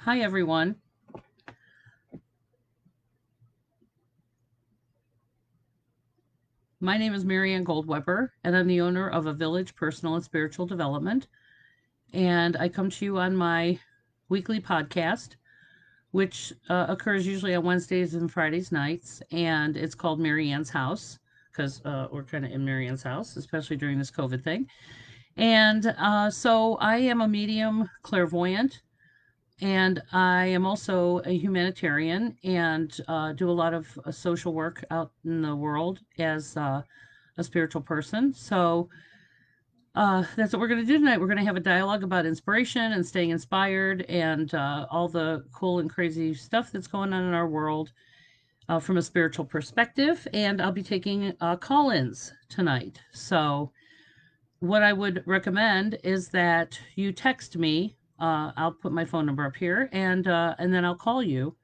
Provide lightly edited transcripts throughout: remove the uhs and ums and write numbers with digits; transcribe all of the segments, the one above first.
Hi, everyone. My name is Marianne Goldweber, and I'm the owner of a Village Personal and Spiritual Development. And I come to you on my weekly podcast, which occurs usually on Wednesdays and Fridays nights. And it's called Marianne's House because we're kind of in Marianne's house, especially during this COVID thing. And so I am a medium clairvoyant. And I am also a humanitarian and do a lot of social work out in the world as a spiritual person. So that's what we're going to do tonight. We're going to have a dialogue about inspiration and staying inspired and all the cool and crazy stuff that's going on in our world from a spiritual perspective. And I'll be taking call ins tonight. So what I would recommend is that you text me. I'll put my phone number up here, and then I'll call you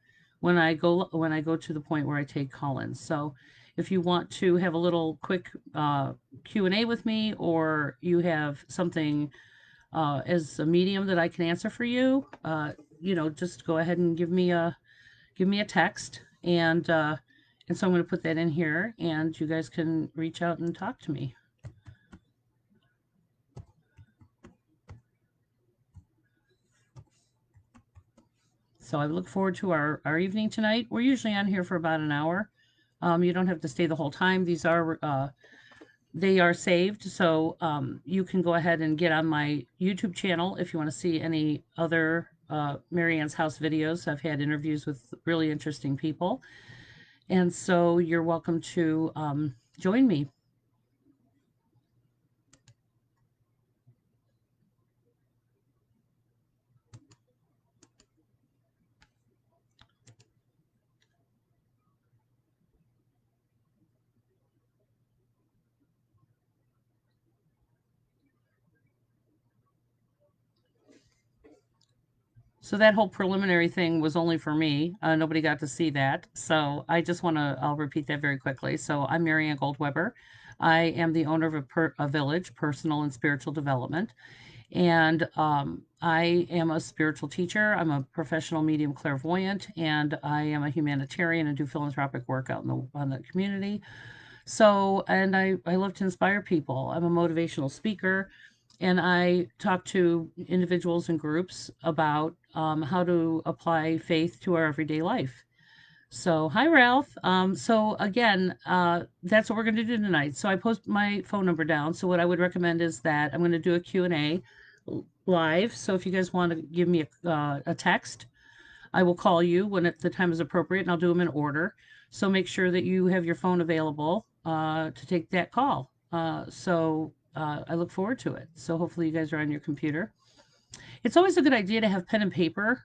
when I go to the point where I take call-ins. So if you want to have a little quick Q&A with me, or you have something as a medium that I can answer for you, just go ahead and give me a text, and so I'm going to put that in here, and you guys can reach out and talk to me. So I look forward to our evening tonight. We're usually on here for about an hour. You don't have to stay the whole time. They are saved, so you can go ahead and get on my YouTube channel if you want to see any other Marianne's House videos. I've had interviews with really interesting people, and so you're welcome to join me. So that whole preliminary thing was only for me. Nobody got to see that. So I'll repeat that very quickly. So I'm Marianne Goldweber. I am the owner of a village, personal and spiritual development. And I am a spiritual teacher. I'm a professional medium clairvoyant, and I am a humanitarian and do philanthropic work out in the community. So, and I love to inspire people. I'm a motivational speaker, and I talk to individuals and groups about how to apply faith to our everyday life. So, hi, Ralph. So again, that's what we're going to do tonight. So I post my phone number down. So what I would recommend is that I'm going to do a Q&A live. So if you guys want to give me a text, I will call you when the time is appropriate, and I'll do them in order. So make sure that you have your phone available to take that call. I look forward to it. So hopefully you guys are on your computer. It's always a good idea to have pen and paper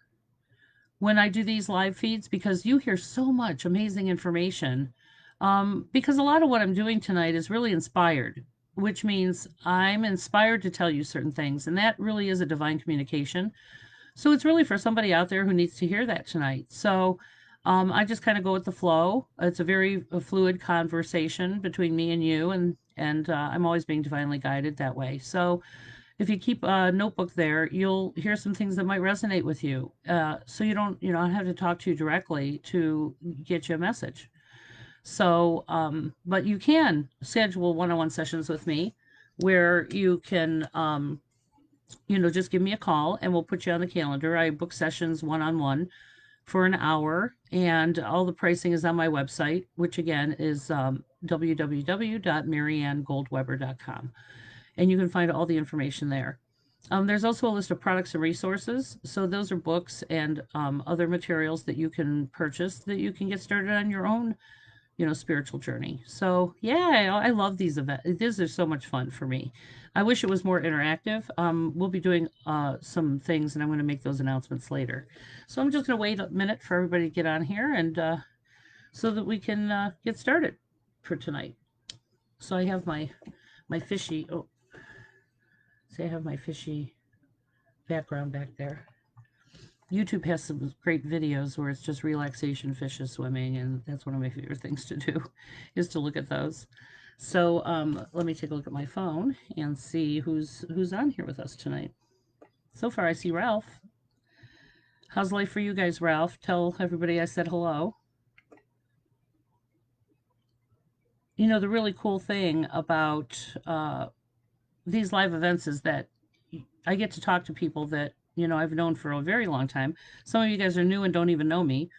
when I do these live feeds because you hear so much amazing information. Because a lot of what I'm doing tonight is really inspired, which means I'm inspired to tell you certain things, and that really is a divine communication. So it's really for somebody out there who needs to hear that tonight. So I just kind of go with the flow. It's a very fluid conversation between me and you, and I'm always being divinely guided that way. So if you keep a notebook there, you'll hear some things that might resonate with you. So you don't have to talk to you directly to get you a message. So, but you can schedule one-on-one sessions with me where you can just give me a call and we'll put you on the calendar. I book sessions one-on-one for an hour, and all the pricing is on my website, which again is www.mariannegoldweber.com. And you can find all the information there. There's also a list of products and resources. So those are books and other materials that you can purchase that you can get started on your own spiritual journey. So yeah, I love these events. These are so much fun for me. I wish it was more interactive. We'll be doing some things, and I'm going to make those announcements later. So I'm just going to wait a minute for everybody to get on here, and so that we can get started for tonight. So I have my fishy. Oh, see, I have my fishy background back there. YouTube has some great videos where it's just relaxation fishes swimming, and that's one of my favorite things to do, is to look at those. So let me take a look at my phone and see who's on here with us tonight. So far, I see Ralph. How's life for you guys, Ralph? Tell everybody I said hello. The really cool thing about these live events is that I get to talk to people that, I've known for a very long time. Some of you guys are new and don't even know me.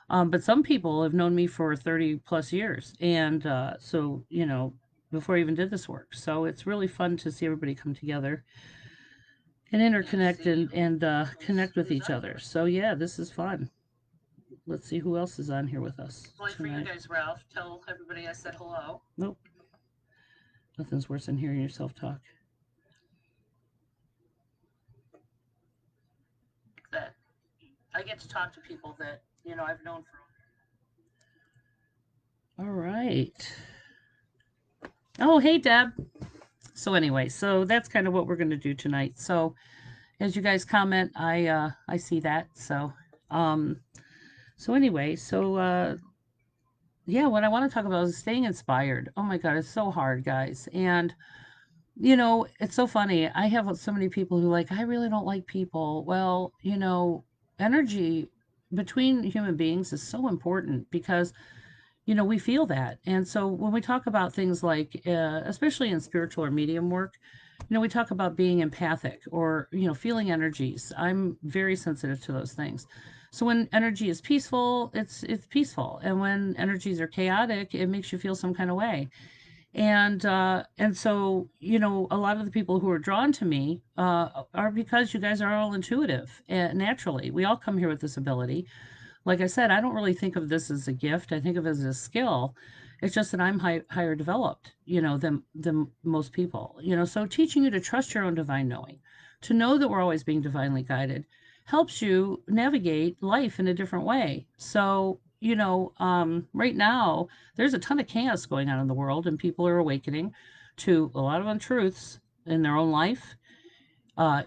But some people have known me for 30 plus years. And so, before I even did this work. So it's really fun to see everybody come together and interconnect and connect with each other. So, yeah, this is fun. Let's see who else is on here with us. Like for you guys, Ralph, tell everybody I said hello. Nope. Nothing's worse than hearing yourself talk. That I get to talk to people that, I've known for. All right. Oh, hey, Deb. So anyway, so that's kind of what we're going to do tonight. So as you guys comment, I see that. Um so anyway, yeah, what I want to talk about is staying inspired. Oh my God, it's so hard, guys. And it's so funny. I have so many people who like, I really don't like people. Well, energy between human beings is so important because we feel that. And so when we talk about things like, especially in spiritual or medium work, we talk about being empathic or, feeling energies. I'm very sensitive to those things. So when energy is peaceful, it's peaceful. And when energies are chaotic, it makes you feel some kind of way. And so, a lot of the people who are drawn to me are because you guys are all intuitive naturally. We all come here with this ability. Like I said, I don't really think of this as a gift. I think of it as a skill. It's just that I'm higher developed, than most people. So teaching you to trust your own divine knowing, to know that we're always being divinely guided, helps you navigate life in a different way. So, right now there's a ton of chaos going on in the world, and people are awakening to a lot of untruths in their own life,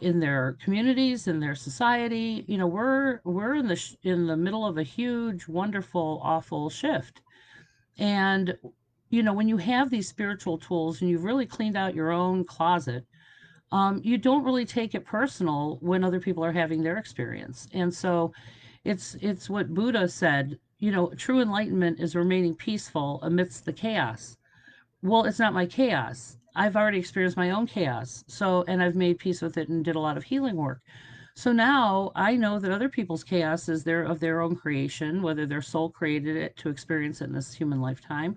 in their communities, in their society. We're in the middle of a huge, wonderful, awful shift. And when you have these spiritual tools and you've really cleaned out your own closet, you don't really take it personal when other people are having their experience. And so it's what Buddha said. True enlightenment is remaining peaceful amidst the chaos. Well, it's not my chaos. I've already experienced my own chaos. So, and I've made peace with it and did a lot of healing work. So now I know that other people's chaos is of their own creation, whether their soul created it to experience it in this human lifetime,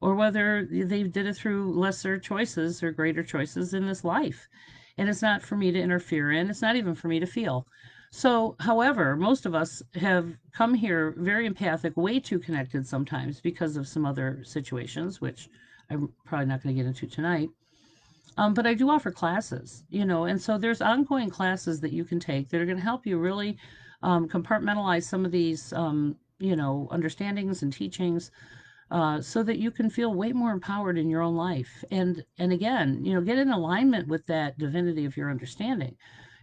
or whether they did it through lesser choices or greater choices in this life. And it's not for me to interfere in, it's not even for me to feel. So, however, most of us have come here very empathic, way too connected sometimes because of some other situations, which I'm probably not going to get into tonight. But I do offer classes, and so there's ongoing classes that you can take that are going to help you really compartmentalize some of these, understandings and teachings, so that you can feel way more empowered in your own life. And again, get in alignment with that divinity of your understanding.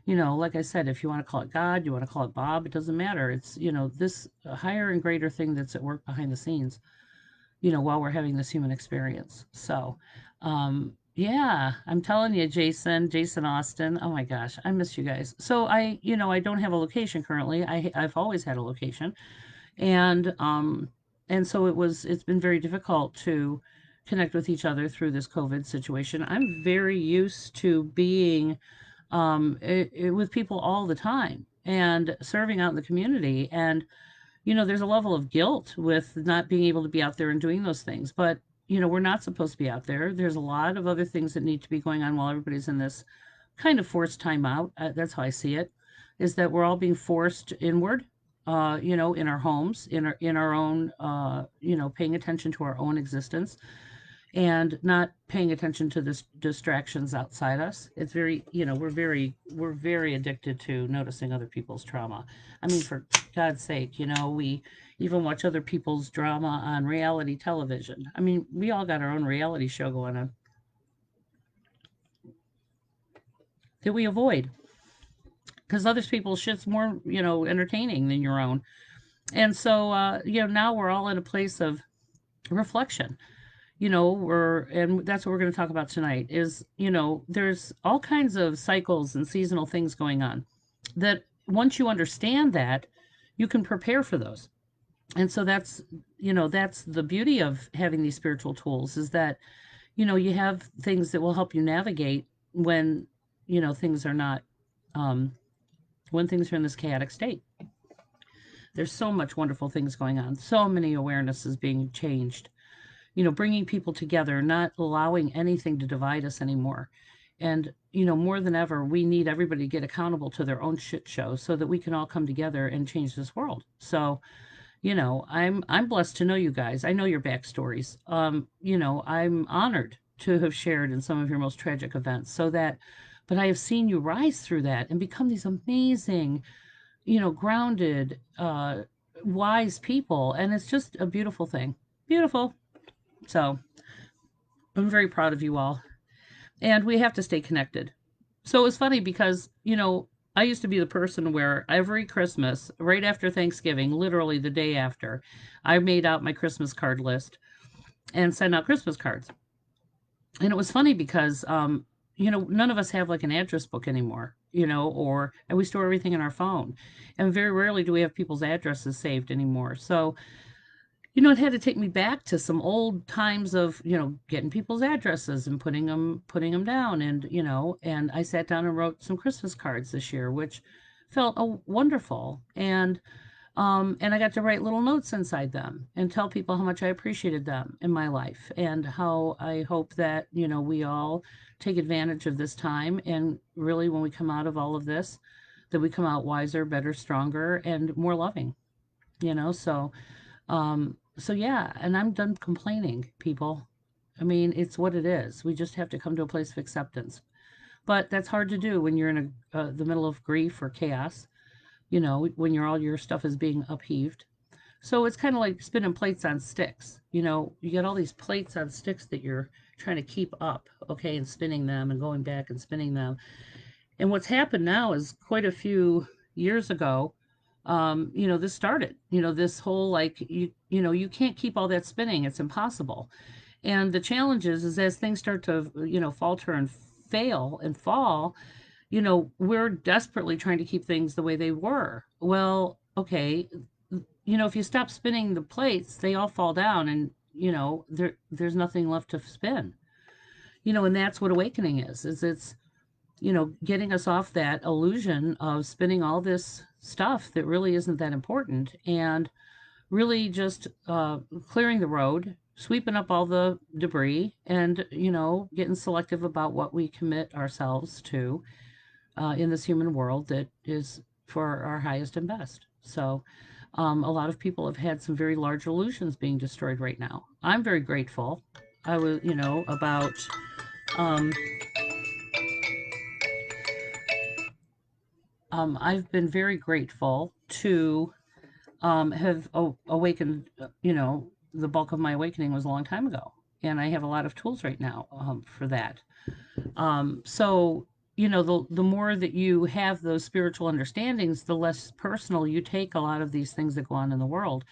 Like I said, if you want to call it God, you want to call it Bob, it doesn't matter. It's, this higher and greater thing that's at work behind the scenes, while we're having this human experience. So, yeah, I'm telling you, Jason Austin. Oh my gosh, I miss you guys. So I don't have a location currently. I've always had a location, and so it's been very difficult to connect with each other through this COVID situation. I'm very used to being with people all the time and serving out in the community. And there's a level of guilt with not being able to be out there and doing those things. But, we're not supposed to be out there. There's a lot of other things that need to be going on while everybody's in this kind of forced time out. That's how I see it, is that we're all being forced inward, in our homes, in our own, paying attention to our own existence and not paying attention to the distractions outside us. It's very, we're very addicted to noticing other people's trauma. I mean, for God's sake, we even watch other people's drama on reality television. I mean, we all got our own reality show going on that we avoid because other people's shit's more, entertaining than your own. And so, now we're all in a place of reflection. And that's what we're going to talk about tonight is, there's all kinds of cycles and seasonal things going on that once you understand that, you can prepare for those. And so that's, that's the beauty of having these spiritual tools, is that, you have things that will help you navigate when, things are not, um, when things are in this chaotic state. There's so much wonderful things going on, so many awarenesses being changed, bringing people together, not allowing anything to divide us anymore. And, more than ever, we need everybody to get accountable to their own shit show so that we can all come together and change this world. So, I'm blessed to know you guys. I know your backstories. I'm honored to have shared in some of your most tragic events, but I have seen you rise through that and become these amazing, grounded, wise people. And it's just a beautiful thing. Beautiful. So I'm very proud of you all. And we have to stay connected. So it was funny because, I used to be the person where every Christmas, right after Thanksgiving, literally the day after, I made out my Christmas card list and sent out Christmas cards. And it was funny because, none of us have like an address book anymore, and we store everything in our phone. And very rarely do we have people's addresses saved anymore. So, it had to take me back to some old times of, getting people's addresses and putting them down. And, and I sat down and wrote some Christmas cards this year, which felt wonderful. And I got to write little notes inside them and tell people how much I appreciated them in my life and how I hope that, we all take advantage of this time. And really, when we come out of all of this, that we come out wiser, better, stronger, and more loving, so yeah, and I'm done complaining, people. I mean, it's what it is. We just have to come to a place of acceptance. But that's hard to do when you're in the middle of grief or chaos, when all your stuff is being upheaved. So it's kind of like spinning plates on sticks. You get all these plates on sticks that you're trying to keep up, okay, and spinning them and going back and spinning them. And what's happened now is quite a few years ago, this started, this whole like, you can't keep all that spinning. It's impossible. And the challenge is as things start to, falter and fail and fall, we're desperately trying to keep things the way they were. Well, okay, if you stop spinning the plates, they all fall down and, there's nothing left to spin. And that's what awakening is it's, getting us off that illusion of spinning all this stuff that really isn't that important and really just clearing the road, sweeping up all the debris, and, getting selective about what we commit ourselves to in this human world that is for our highest and best. So, a lot of people have had some very large illusions being destroyed right now. I'm very grateful. I was, about um, I've been very grateful to have awakened, the bulk of my awakening was a long time ago. And I have a lot of tools right now for that. So, the more that you have those spiritual understandings, the less personal you take a lot of these things that go on in the world.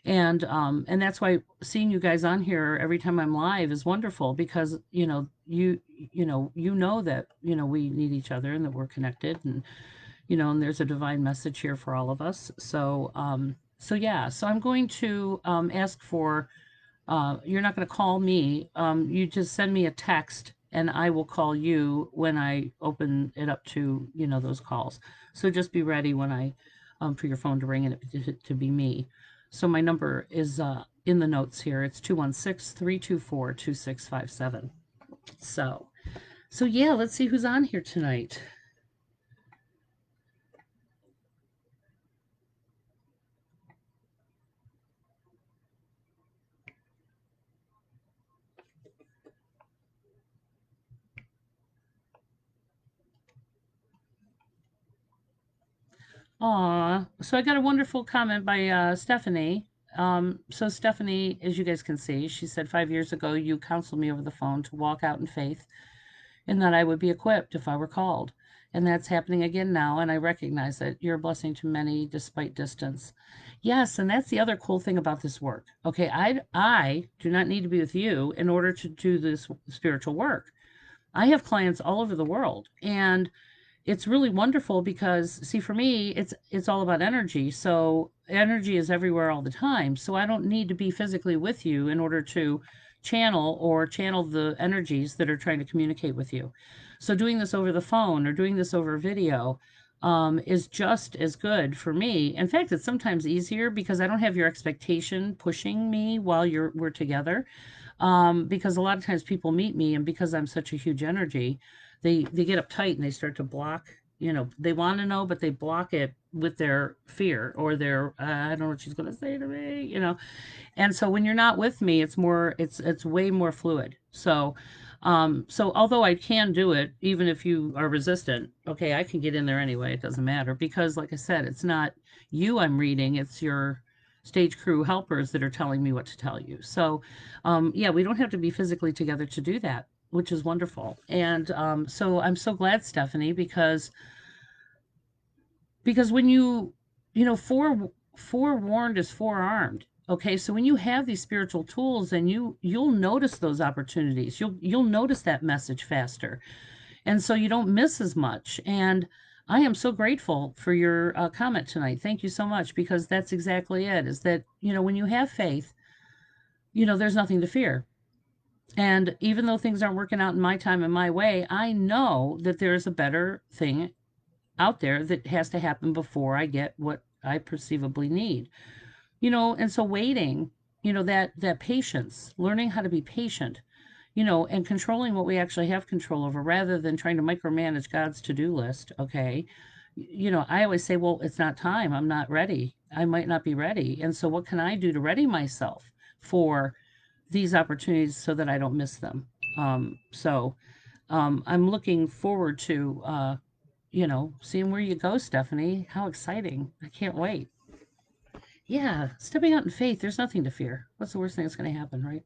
And that's why seeing you guys on here every time I'm live is wonderful because, you know that, we need each other and that we're connected and there's a divine message here for all of us. So yeah, so I'm going to ask for, you're not going to call me. You just send me a text and I will call you when I open it up to, those calls. So just be ready when for your phone to ring and it to be me. So my number is in the notes here. It's 216-324-2657. So yeah, let's see who's on here tonight. Aw, so I got a wonderful comment by Stephanie. So Stephanie, as you guys can see, she said 5 years ago you counseled me over the phone to walk out in faith and that I would be equipped if I were called. And that's happening again now, and I recognize that you're a blessing to many despite distance. Yes, and that's the other cool thing about this work. Okay, I do not need to be with you in order to do this spiritual work. I have clients all over the world, and it's really wonderful because, see, for me, it's all about energy. So energy is everywhere all the time. So I don't need to be physically with you in order to channel the energies that are trying to communicate with you. So doing this over the phone or doing this over video is just as good for me. In fact, it's sometimes easier because I don't have your expectation pushing me while we're together. Because a lot of times people meet me, and because I'm such a huge energy, they get uptight and they start to block. They want to know, but they block it with their fear or their I don't know what she's going to say to me. And so when you're not with me, it's way more fluid. So although I can do it, even if you are resistant, okay, I can get in there anyway. It doesn't matter because, like I said, it's not you I'm reading, it's your stage crew helpers that are telling me what to tell you. So, yeah, we don't have to be physically together to do that, which is wonderful. And so I'm so glad, Stephanie, because when forewarned is forearmed. Okay, so when you have these spiritual tools, and you'll notice those opportunities, you'll notice that message faster, and so you don't miss as much. And I am so grateful for your comment tonight. Thank you so much, because that's exactly it. Is that when you have faith, there's nothing to fear. And even though things aren't working out in my time and my way, I know that there's a better thing out there that has to happen before I get what I perceivably need. And so waiting, that patience, learning how to be patient, and controlling what we actually have control over rather than trying to micromanage God's to-do list. Okay. I always say, well, it's not time. I'm not ready. I might not be ready. And so what can I do to ready myself for these opportunities so that I don't miss them? I'm looking forward to, seeing where you go, Stephanie. How exciting. I can't wait. Yeah, stepping out in faith, there's nothing to fear. What's the worst thing that's going to happen, right?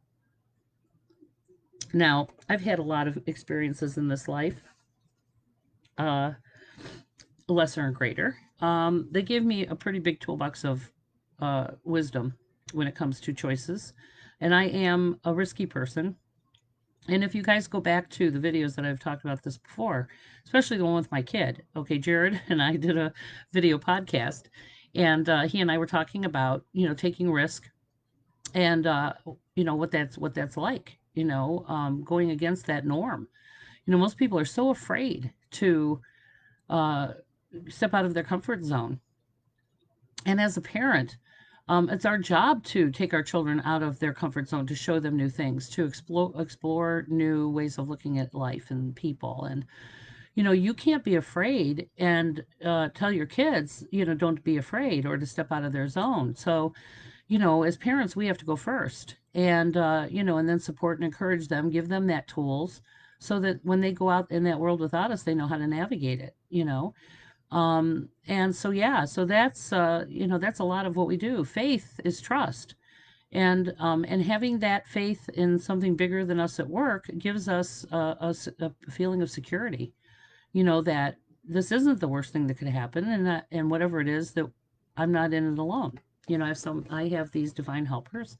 Now, I've had a lot of experiences in this life, uh, lesser and greater. They give me a pretty big toolbox of wisdom when it comes to choices. And I am a risky person. And if you guys go back to the videos that I've talked about this before, especially the one with my kid, okay, Jared and I did a video podcast, and he and I were talking about, taking risk, and what that's like, going against that norm. Most people are so afraid to uh, step out of their comfort zone. And as a parent, it's our job to take our children out of their comfort zone, to show them new things, to explore new ways of looking at life and people. And you can't be afraid and tell your kids, don't be afraid, or to step out of their zone. So as parents, we have to go first, and and then support and encourage them, give them that tools, so that when they go out in that world without us, they know how to navigate it. And so, yeah, so that's a lot of what we do. Faith is trust. And having that faith in something bigger than us at work gives us a feeling of security, that this isn't the worst thing that could happen, and whatever it is, that I'm not in it alone. I have these divine helpers,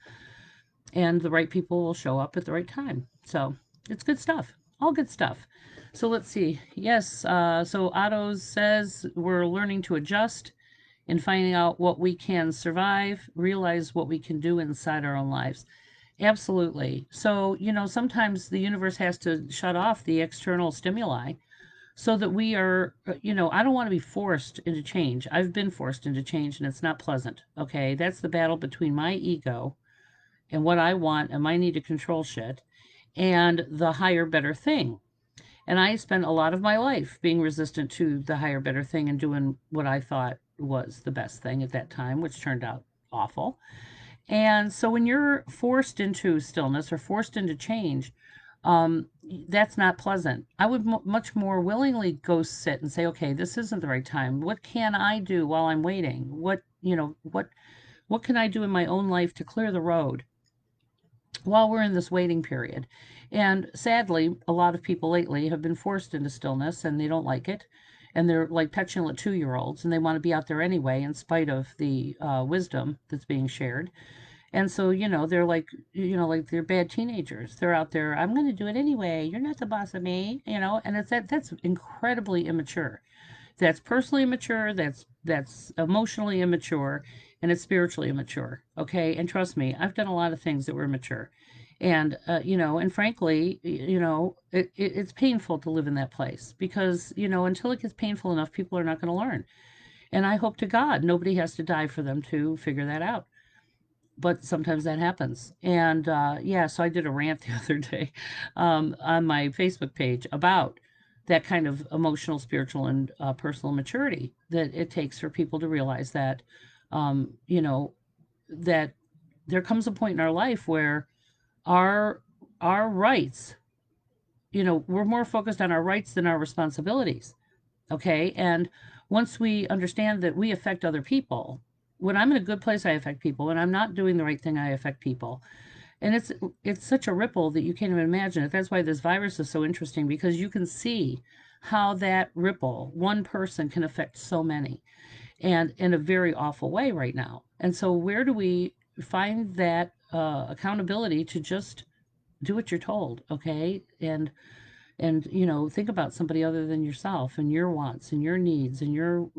and the right people will show up at the right time. So it's good stuff. All good stuff. So let's see. Yes. So Otto says we're learning to adjust and finding out what we can survive, realize what we can do inside our own lives. Absolutely. So, sometimes the universe has to shut off the external stimuli so that we are, I don't want to be forced into change. I've been forced into change, and it's not pleasant. Okay. That's the battle between my ego and what I want and my need to control shit, and the higher, better thing. And I spent a lot of my life being resistant to the higher, better thing and doing what I thought was the best thing at that time, which turned out awful. And so when you're forced into stillness or forced into change, that's not pleasant. I would much more willingly go sit and say, okay, this isn't the right time. What can I do while I'm waiting? What can I do in my own life to clear the road while we're in this waiting period? And sadly, a lot of people lately have been forced into stillness, and they don't like it. And they're like petulant 2-year-olds, and they want to be out there anyway, in spite of the wisdom that's being shared. And so, they're like, like they're bad teenagers. They're out there, I'm going to do it anyway. You're not the boss of me, and that's incredibly immature. That's personally immature, that's emotionally immature, and it's spiritually immature. Okay? And trust me, I've done a lot of things that were immature. And and frankly, it's painful to live in that place because, until it gets painful enough, people are not going to learn. And I hope to God nobody has to die for them to figure that out, but sometimes that happens. And yeah, so I did a rant the other day on my Facebook page about that kind of emotional, spiritual, and personal maturity that it takes for people to realize that, um, you know, that there comes a point in our life where our our rights, we're more focused on our rights than our responsibilities. Okay, and once we understand that we affect other people, when I'm in a good place, I affect people. When I'm not doing the right thing, I affect people. And it's such a ripple that you can't even imagine it. That's why this virus is so interesting, because you can see how that ripple, one person can affect so many, and in a very awful way right now. And so where do we find that accountability to just do what you're told? Okay, and think about somebody other than yourself and your wants and your needs and your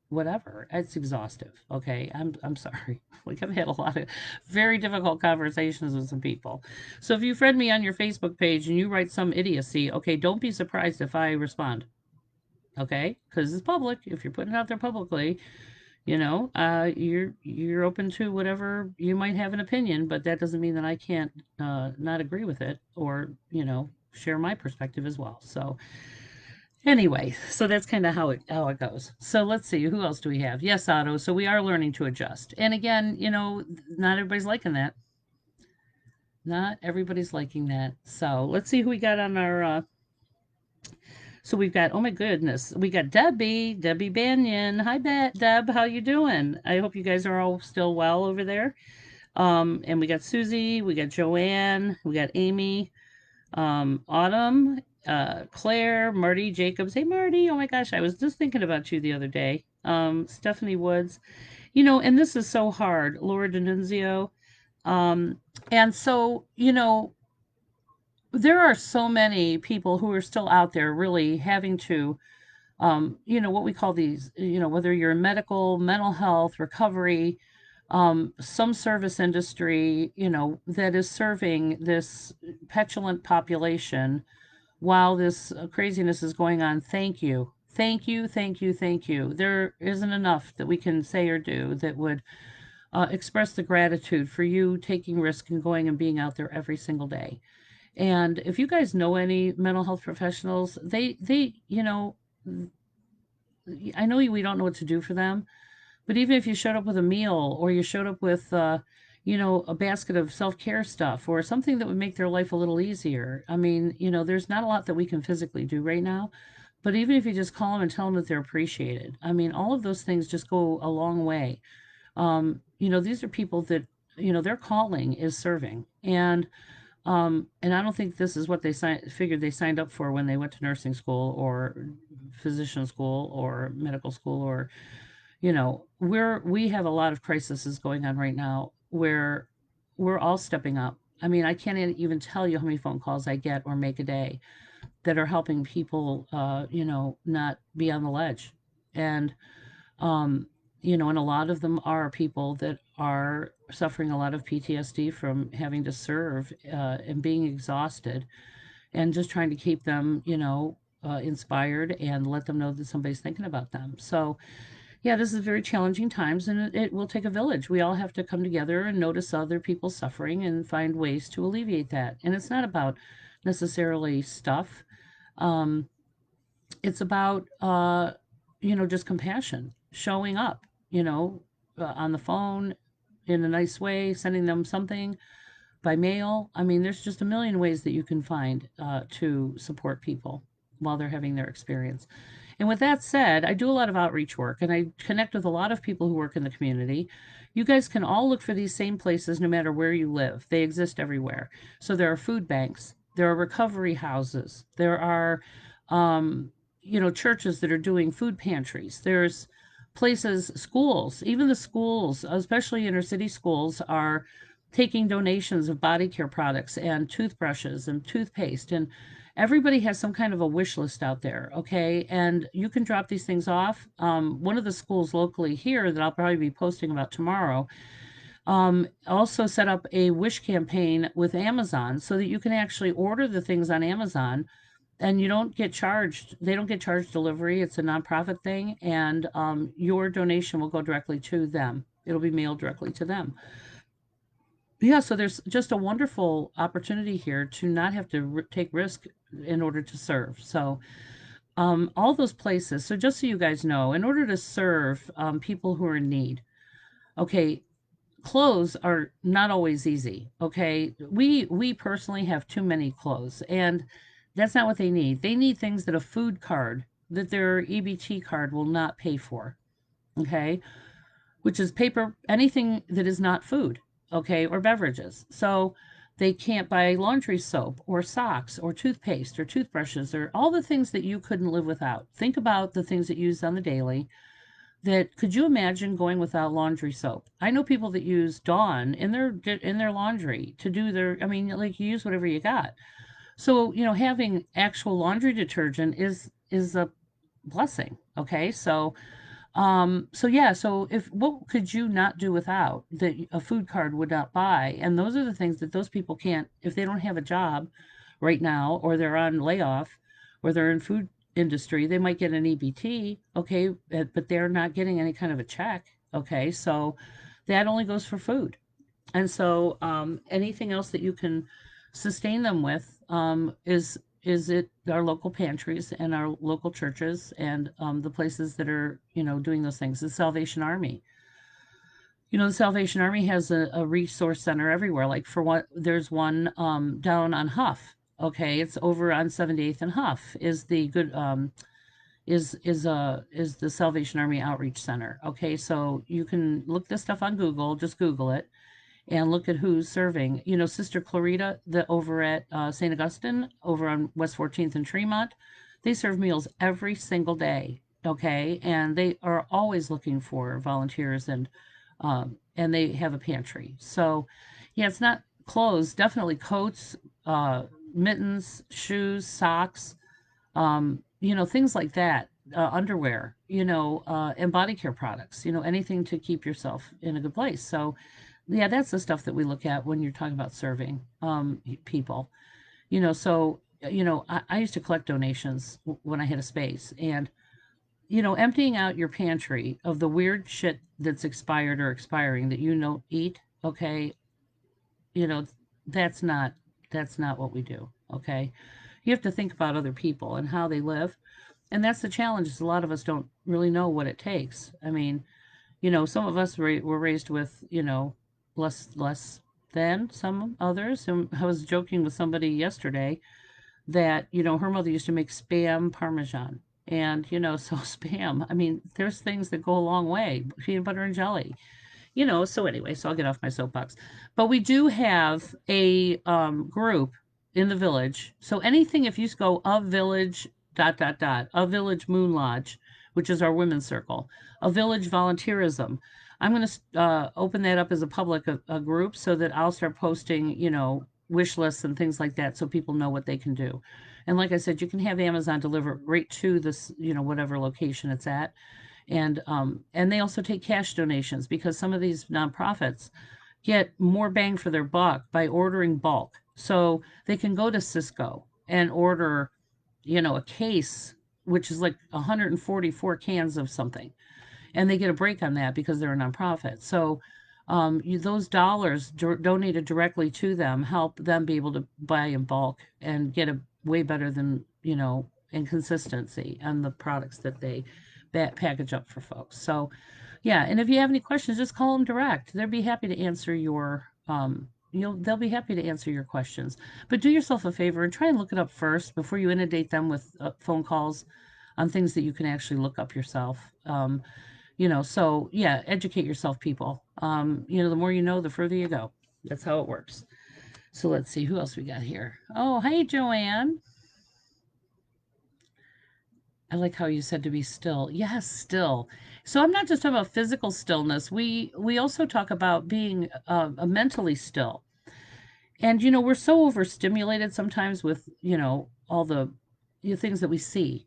whatever. It's exhaustive. Okay, I'm sorry. Like, I've had a lot of very difficult conversations with some people. So if you friend me on your Facebook page and you write some idiocy, okay, don't be surprised if I respond. Okay, because it's public. If you're putting it out there publicly, you're open to whatever. You might have an opinion, but that doesn't mean that I can't not agree with it, or share my perspective as well. So anyway, so that's kind of how it goes. So let's see, who else do we have? Yes, Otto. So we are learning to adjust, and again, not everybody's liking that. Not everybody's liking that. So let's see who we got on our so we've got, oh my goodness, we got Debbie Banyan. Hi, Deb. How you doing? I hope you guys are all still well over there. And we got Susie, we got Joanne, we got Amy, Autumn, Claire, Marty Jacobs. Hey, Marty. Oh my gosh, I was just thinking about you the other day. Stephanie Woods. And this is so hard. Laura D'Annunzio. Um, and so, there are so many people who are still out there really having to what we call these, whether you're in medical, mental health, recovery, some service industry, that is serving this petulant population while this craziness is going on. Thank you. Thank you, thank you, thank you. There isn't enough that we can say or do that would express the gratitude for you taking risk and going and being out there every single day. And if you guys know any mental health professionals, I know we don't know what to do for them, but even if you showed up with a meal, or you showed up with, a basket of self care stuff or something that would make their life a little easier. I mean, there's not a lot that we can physically do right now, but even if you just call them and tell them that they're appreciated, I mean, all of those things just go a long way. These are people that, their calling is serving. And I don't think this is what figured they signed up for when they went to nursing school or physician school or medical school, or we have a lot of crises going on right now where we're all stepping up. I mean, I can't even tell you how many phone calls I get or make a day that are helping people, not be on the ledge. And um, and a lot of them are people that are suffering a lot of PTSD from having to serve, and being exhausted, and just trying to keep them, inspired and let them know that somebody's thinking about them. So, yeah, this is very challenging times, and it will take a village. We all have to come together and notice other people suffering and find ways to alleviate that. And it's not about necessarily stuff. Um, it's about, just compassion, showing up, on the phone in a nice way, sending them something by mail. I mean, there's just a million ways that you can find to support people while they're having their experience. And with that said, I do a lot of outreach work, and I connect with a lot of people who work in the community. You guys can all look for these same places no matter where you live. They exist everywhere. So there are food banks, there are recovery houses, there are, churches that are doing food pantries. There's places, schools, even the schools, especially inner city schools, are taking donations of body care products and toothbrushes and toothpaste. And everybody has some kind of a wish list out there, okay? And you can drop these things off. One of the schools locally here that I'll probably be posting about tomorrow also set up a wish campaign with Amazon so that you can actually order the things on Amazon and you don't get charged. They don't get charged delivery. It's a nonprofit thing, and your donation will go directly to them. It'll be mailed directly to them. Yeah, so there's just a wonderful opportunity here to not have to take risk in order to serve. So all those places. So just so you guys know, in order to serve people who are in need, okay, clothes are not always easy. Okay, we personally have too many clothes, and that's not what they need. They need things that a food card, that their EBT card will not pay for. Okay, which is paper, anything that is not food, okay, or beverages. So they can't buy laundry soap or socks or toothpaste or toothbrushes or all the things that you couldn't live without. Think about the things that you use on the daily. That could you imagine going without laundry soap? I know people that use Dawn in their laundry to do their. I mean, like you use whatever you got. So having actual laundry detergent is a blessing. Okay, so yeah, so if what could you not do without that a food card would not buy? And those are the things that those people can't if they don't have a job right now or they're on layoff or they're in food industry, they might get an EBT, okay, but they're not getting any kind of a check, okay? So that only goes for food. And so anything else that you can sustain them with is it our local pantries and our local churches and the places that are doing those things. The Salvation Army. The Salvation Army has a resource center everywhere. Like for what there's one down on Huff. Okay, it's over on 78th and Huff is the good is the Salvation Army Outreach Center. Okay, so you can look this stuff on Google. Just Google it and look at who's serving. Sister Clarita, the over at St. Augustine, over on West 14th and Tremont, they serve meals every single day. Okay, and they are always looking for volunteers, and they have a pantry. So, yeah, it's not clothes, definitely coats, mittens, shoes, socks, things like that. Underwear, and body care products, anything to keep yourself in a good place. So, yeah, that's the stuff that we look at when you're talking about serving people. So I used to collect donations when I had a space, and emptying out your pantry of the weird shit that's expired or expiring that you don't eat. Okay, you know that's not what we do. Okay, you have to think about other people and how they live, and that's the challenge. Is a lot of us don't really know what it takes. I mean, some of us were raised with, less than some others. And I was joking with somebody yesterday that, her mother used to make spam parmesan. And, so spam, I mean, there's things that go a long way, peanut butter and jelly, so anyway, so I'll get off my soapbox. But we do have a group in the village. So anything, if you go a village dot dot dot, a village moon lodge, which is our women's circle, a village volunteerism. I'm going to open that up as a public a group so that I'll start posting, wish lists and things like that so people know what they can do. And like I said, you can have Amazon deliver right to this, whatever location it's at, and they also take cash donations because some of these nonprofits get more bang for their buck by ordering bulk. So they can go to Cisco and order, a case, which is like 144 cans of something, and they get a break on that because they're a nonprofit. So those dollars donated directly to them help them be able to buy in bulk and get a way better than in consistency on the products that they package up for folks. So yeah, and if you have any questions, just call them direct. They'll be happy to answer your they'll be happy to answer your questions. But do yourself a favor and try and look it up first before you inundate them with phone calls on things that you can actually look up yourself. So yeah, educate yourself, people. The more you know, the further you go. That's how it works. So let's see who else we got here. Oh, hey, Joanne. I like how you said to be still. Yes, still. So I'm not just talking about physical stillness. We also talk about being mentally still. And we're so overstimulated sometimes with all the things that we see.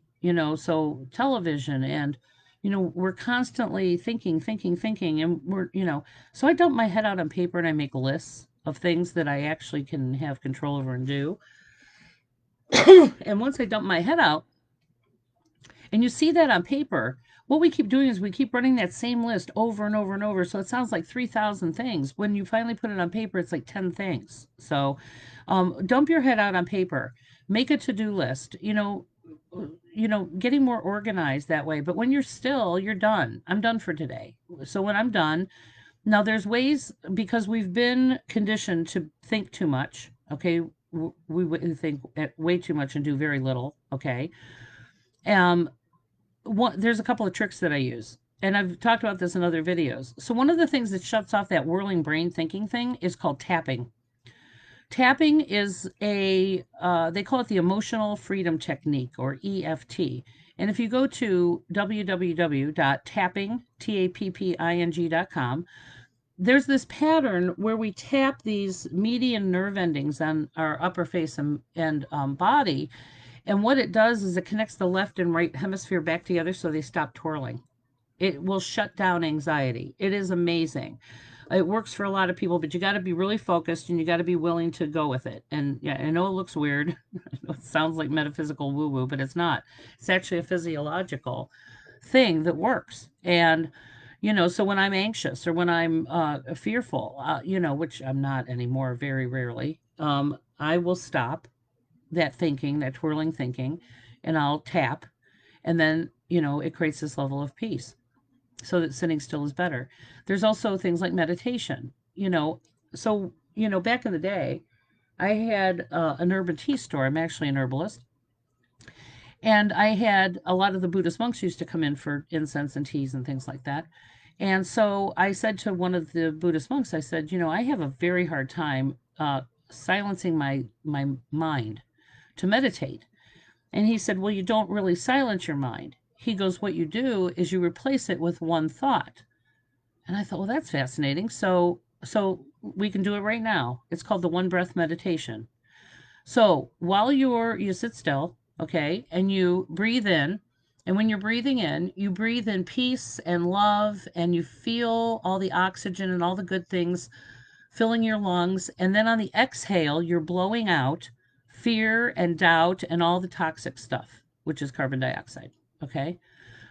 So television and we're constantly thinking, and so I dump my head out on paper and I make lists of things that I actually can have control over and do. And once I dump my head out, and you see that on paper, what we keep doing is we keep running that same list over and over and over. So it sounds like 3,000 things. When you finally put it on paper, it's like 10 things. So dump your head out on paper, make a to-do list, getting more organized that way. But when you're still, you're done. I'm done for today. So when I'm done, now there's ways, because we've been conditioned to think too much. Okay. We think way too much and do very little. Okay. Um, there's a couple of tricks that I use, and I've talked about this in other videos. So one of the things that shuts off that whirling brain thinking thing is called tapping. Tapping is they call it the emotional freedom technique, or EFT. And if you go to www.tapping.com, there's this pattern where we tap these median nerve endings on our upper face and body, and what it does is it connects the left and right hemisphere back together so they stop twirling. It will shut down anxiety. It is amazing. It works for a lot of people, but you got to be really focused and you got to be willing to go with it. And yeah, I know it looks weird. It sounds like metaphysical woo woo, but it's not. It's actually a physiological thing that works. And, so when I'm anxious or when I'm fearful, which I'm not anymore, very rarely, I will stop that thinking, that twirling thinking, and I'll tap. And then, it creates this level of peace so that sitting still is better. There's also things like meditation, So, back in the day, I had an herb and tea store. I'm actually an herbalist. And I had a lot of the Buddhist monks used to come in for incense and teas and things like that. And so I said to one of the Buddhist monks, I said, I have a very hard time silencing my mind to meditate. And he said, well, you don't really silence your mind. He goes, what you do is you replace it with one thought. And I thought, well, that's fascinating. So we can do it right now. It's called the one breath meditation. So while you sit still, okay, and you breathe in, and when you're breathing in, you breathe in peace and love, and you feel all the oxygen and all the good things filling your lungs. And then on the exhale, you're blowing out fear and doubt and all the toxic stuff, which is carbon dioxide. Okay.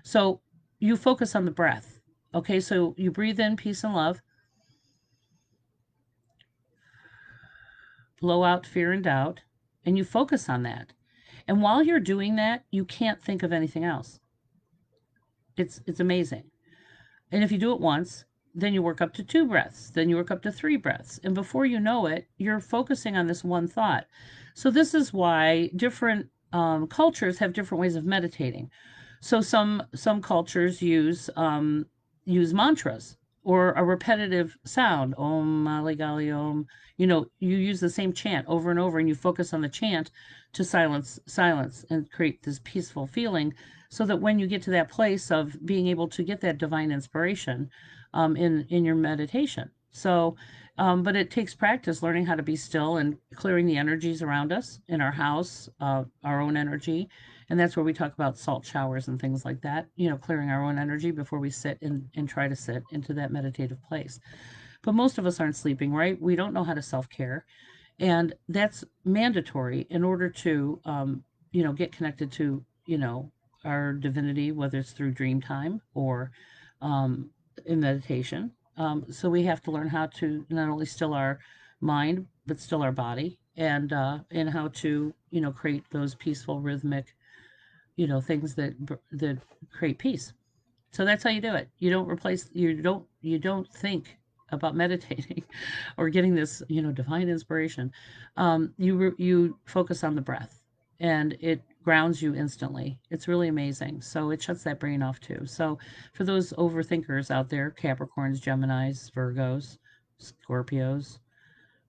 So you focus on the breath. Okay. So you breathe in peace and love, blow out fear and doubt, and you focus on that. And while you're doing that, you can't think of anything else. It's amazing. And if you do it once, then you work up to 2 breaths, then you work up to 3 breaths. And before you know it, you're focusing on this one thought. So this is why different cultures have different ways of meditating. So some cultures use mantras or a repetitive sound, Om Mali Gali Om. You use the same chant over and over, and you focus on the chant to silence and create this peaceful feeling, so that when you get to that place of being able to get that divine inspiration in your meditation. So, but it takes practice learning how to be still and clearing the energies around us in our house, our own energy. And that's where we talk about salt showers and things like that, clearing our own energy before we sit and try to sit into that meditative place. But most of us aren't sleeping, right? We don't know how to self-care. And that's mandatory in order to, get connected to, our divinity, whether it's through dream time or in meditation. So we have to learn how to not only still our mind, but still our body, and how to, create those peaceful, rhythmic, things that create peace. So that's how you do it. You don't think about meditating or getting this, divine inspiration. You focus on the breath, and it grounds you instantly. It's really amazing. So it shuts that brain off too. So for those overthinkers out there, Capricorns, Geminis, Virgos, Scorpios,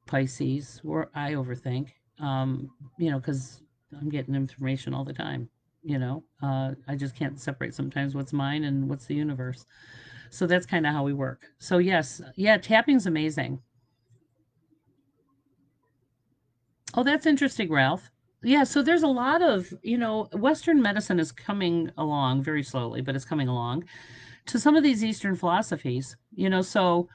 Pisces, where I overthink, because I'm getting information all the time. I just can't separate sometimes what's mine and what's the universe. So that's kind of how we work. So yes, yeah, tapping's amazing. Oh, that's interesting, Ralph. Yeah, so there's a lot of, Western medicine is coming along very slowly, but it's coming along to some of these Eastern philosophies, so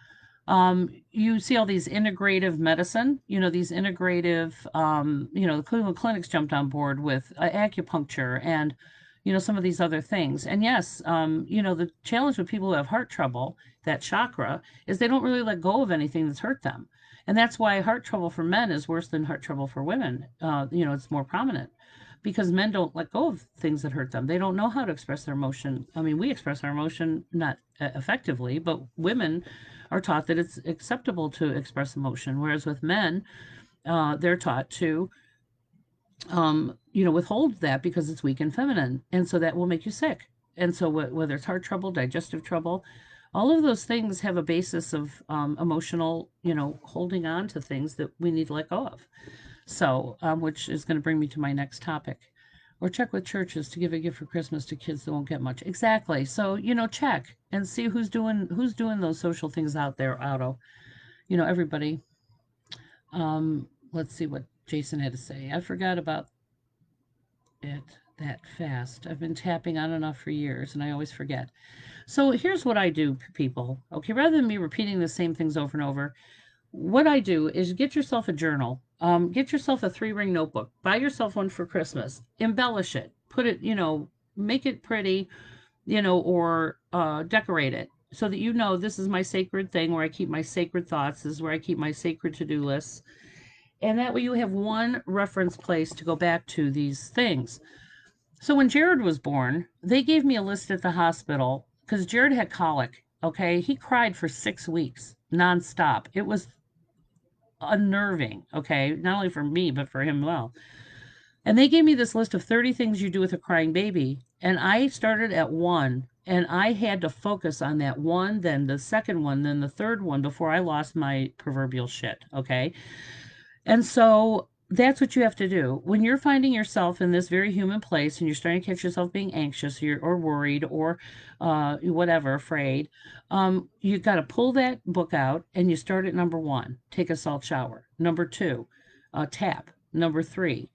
you see all these integrative medicine, these integrative, the Cleveland Clinic's jumped on board with acupuncture and, some of these other things. And yes, the challenge with people who have heart trouble, that chakra, is they don't really let go of anything that's hurt them. And that's why heart trouble for men is worse than heart trouble for women. It's more prominent because men don't let go of things that hurt them. They don't know how to express their emotion. I mean, we express our emotion not effectively, but women are taught that it's acceptable to express emotion, whereas with men, they're taught to, withhold that because it's weak and feminine, and so that will make you sick. And so, whether it's heart trouble, digestive trouble, all of those things have a basis of emotional, holding on to things that we need to let go of. So, which is going to bring me to my next topic. Or check with churches to give a gift for Christmas to kids that won't get much. Exactly. So, check and see who's doing those social things out there, Otto. Everybody. Let's see what Jason had to say. I forgot about it that fast. I've been tapping on and off for years and I always forget. So here's what I do, people. Okay, rather than me repeating the same things over and over, what I do is get yourself a journal. Get yourself a 3-ring notebook. Buy yourself one for Christmas. Embellish it. Put it, make it pretty, or decorate it so that this is my sacred thing where I keep my sacred thoughts. This is where I keep my sacred to do lists. And that way you have one reference place to go back to these things. So when Jared was born, they gave me a list at the hospital because Jared had colic. Okay. He cried for 6 weeks nonstop. It was unnerving. Okay. Not only for me, but for him. Well, and they gave me this list of 30 things you do with a crying baby. And I started at one and I had to focus on that one, then the second one, then the third one before I lost my proverbial shit. Okay. And so that's what you have to do. When you're finding yourself in this very human place and you're starting to catch yourself being anxious or worried or whatever, afraid, you got to pull that book out and you start at number one, take a salt shower. Number two, tap. Number three,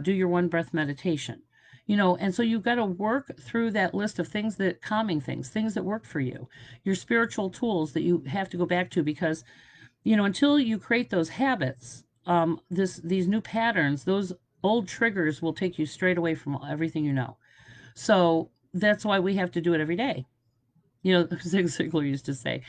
do your one breath meditation. And so you've got to work through that list of things that calming things that work for you, your spiritual tools that you have to go back to because until you create those habits, these new patterns, those old triggers will take you straight away from everything you know. So that's why we have to do it every day. Zig Ziglar used to say,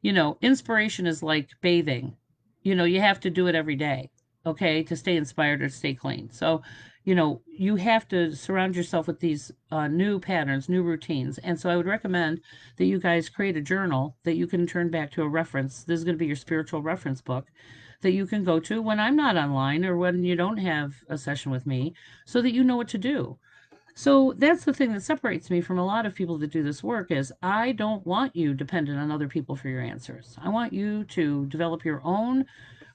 inspiration is like bathing. You have to do it every day, okay, to stay inspired or stay clean. So, you have to surround yourself with these new patterns, new routines. And so I would recommend that you guys create a journal that you can turn back to a reference. This is going to be your spiritual reference book that you can go to when I'm not online or when you don't have a session with me so that you know what to do. So that's the thing that separates me from a lot of people that do this work is I don't want you dependent on other people for your answers. I want you to develop your own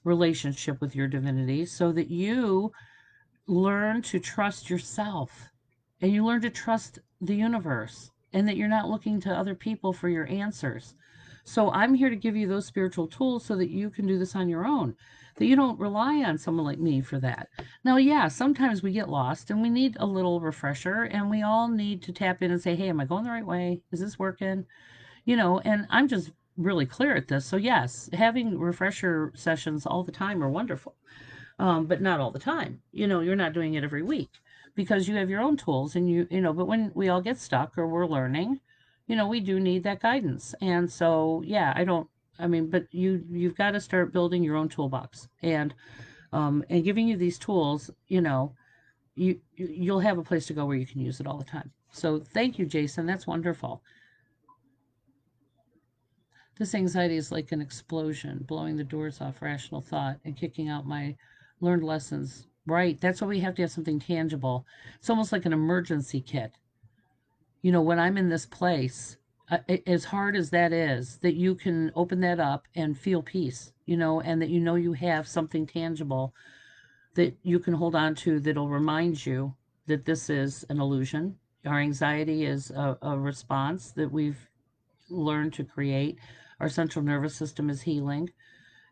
relationship with your divinity so that you learn to trust yourself and you learn to trust the universe and that you're not looking to other people for your answers. So I'm here to give you those spiritual tools so that you can do this on your own, that you don't rely on someone like me for that. Now, yeah, sometimes we get lost and we need a little refresher and we all need to tap in and say, hey, am I going the right way? Is this working? And I'm just really clear at this. So yes, having refresher sessions all the time are wonderful, but not all the time. You're not doing it every week because you have your own tools and but when we all get stuck or we're learning, we do need that guidance. And so, yeah, but you've got to start building your own toolbox and giving you these tools, you'll have a place to go where you can use it all the time. So thank you, Jason. That's wonderful. This anxiety is like an explosion, blowing the doors off rational thought and kicking out my learned lessons. Right. That's why we have to have something tangible. It's almost like an emergency kit. When I'm in this place, as hard as that is, that you can open that up and feel peace, and that you have something tangible that you can hold on to that'll remind you. that this is an illusion. Our anxiety is a response that we've learned to create. Our central nervous system is healing.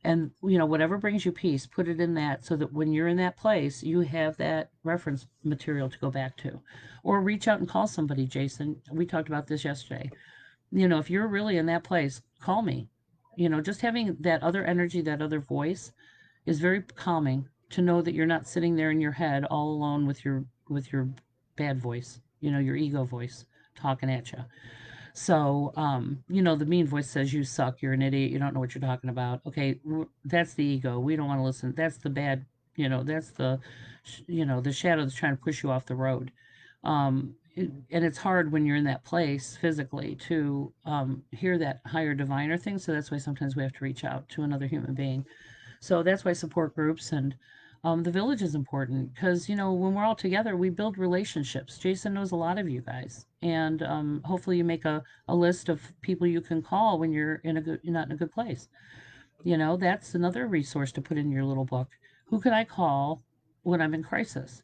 And, whatever brings you peace, put it in that so that when you're in that place, you have that reference material to go back to. Or reach out and call somebody, Jason. We talked about this yesterday. If you're really in that place, call me. Just having that other energy, that other voice is very calming to know that you're not sitting there in your head all alone with your bad voice, your ego voice talking at you. So, the mean voice says you suck, you're an idiot, you don't know what you're talking about. Okay, that's the ego. We don't want to listen. That's the bad, that's the shadow that's trying to push you off the road. And it's hard when you're in that place physically to hear that higher diviner thing. So that's why sometimes we have to reach out to another human being. So that's why support groups and the village is important because, when we're all together, we build relationships. Jason knows a lot of you guys. And hopefully you make a list of people you can call when you're you're not in a good place. That's another resource to put in your little book. Who can I call when I'm in crisis?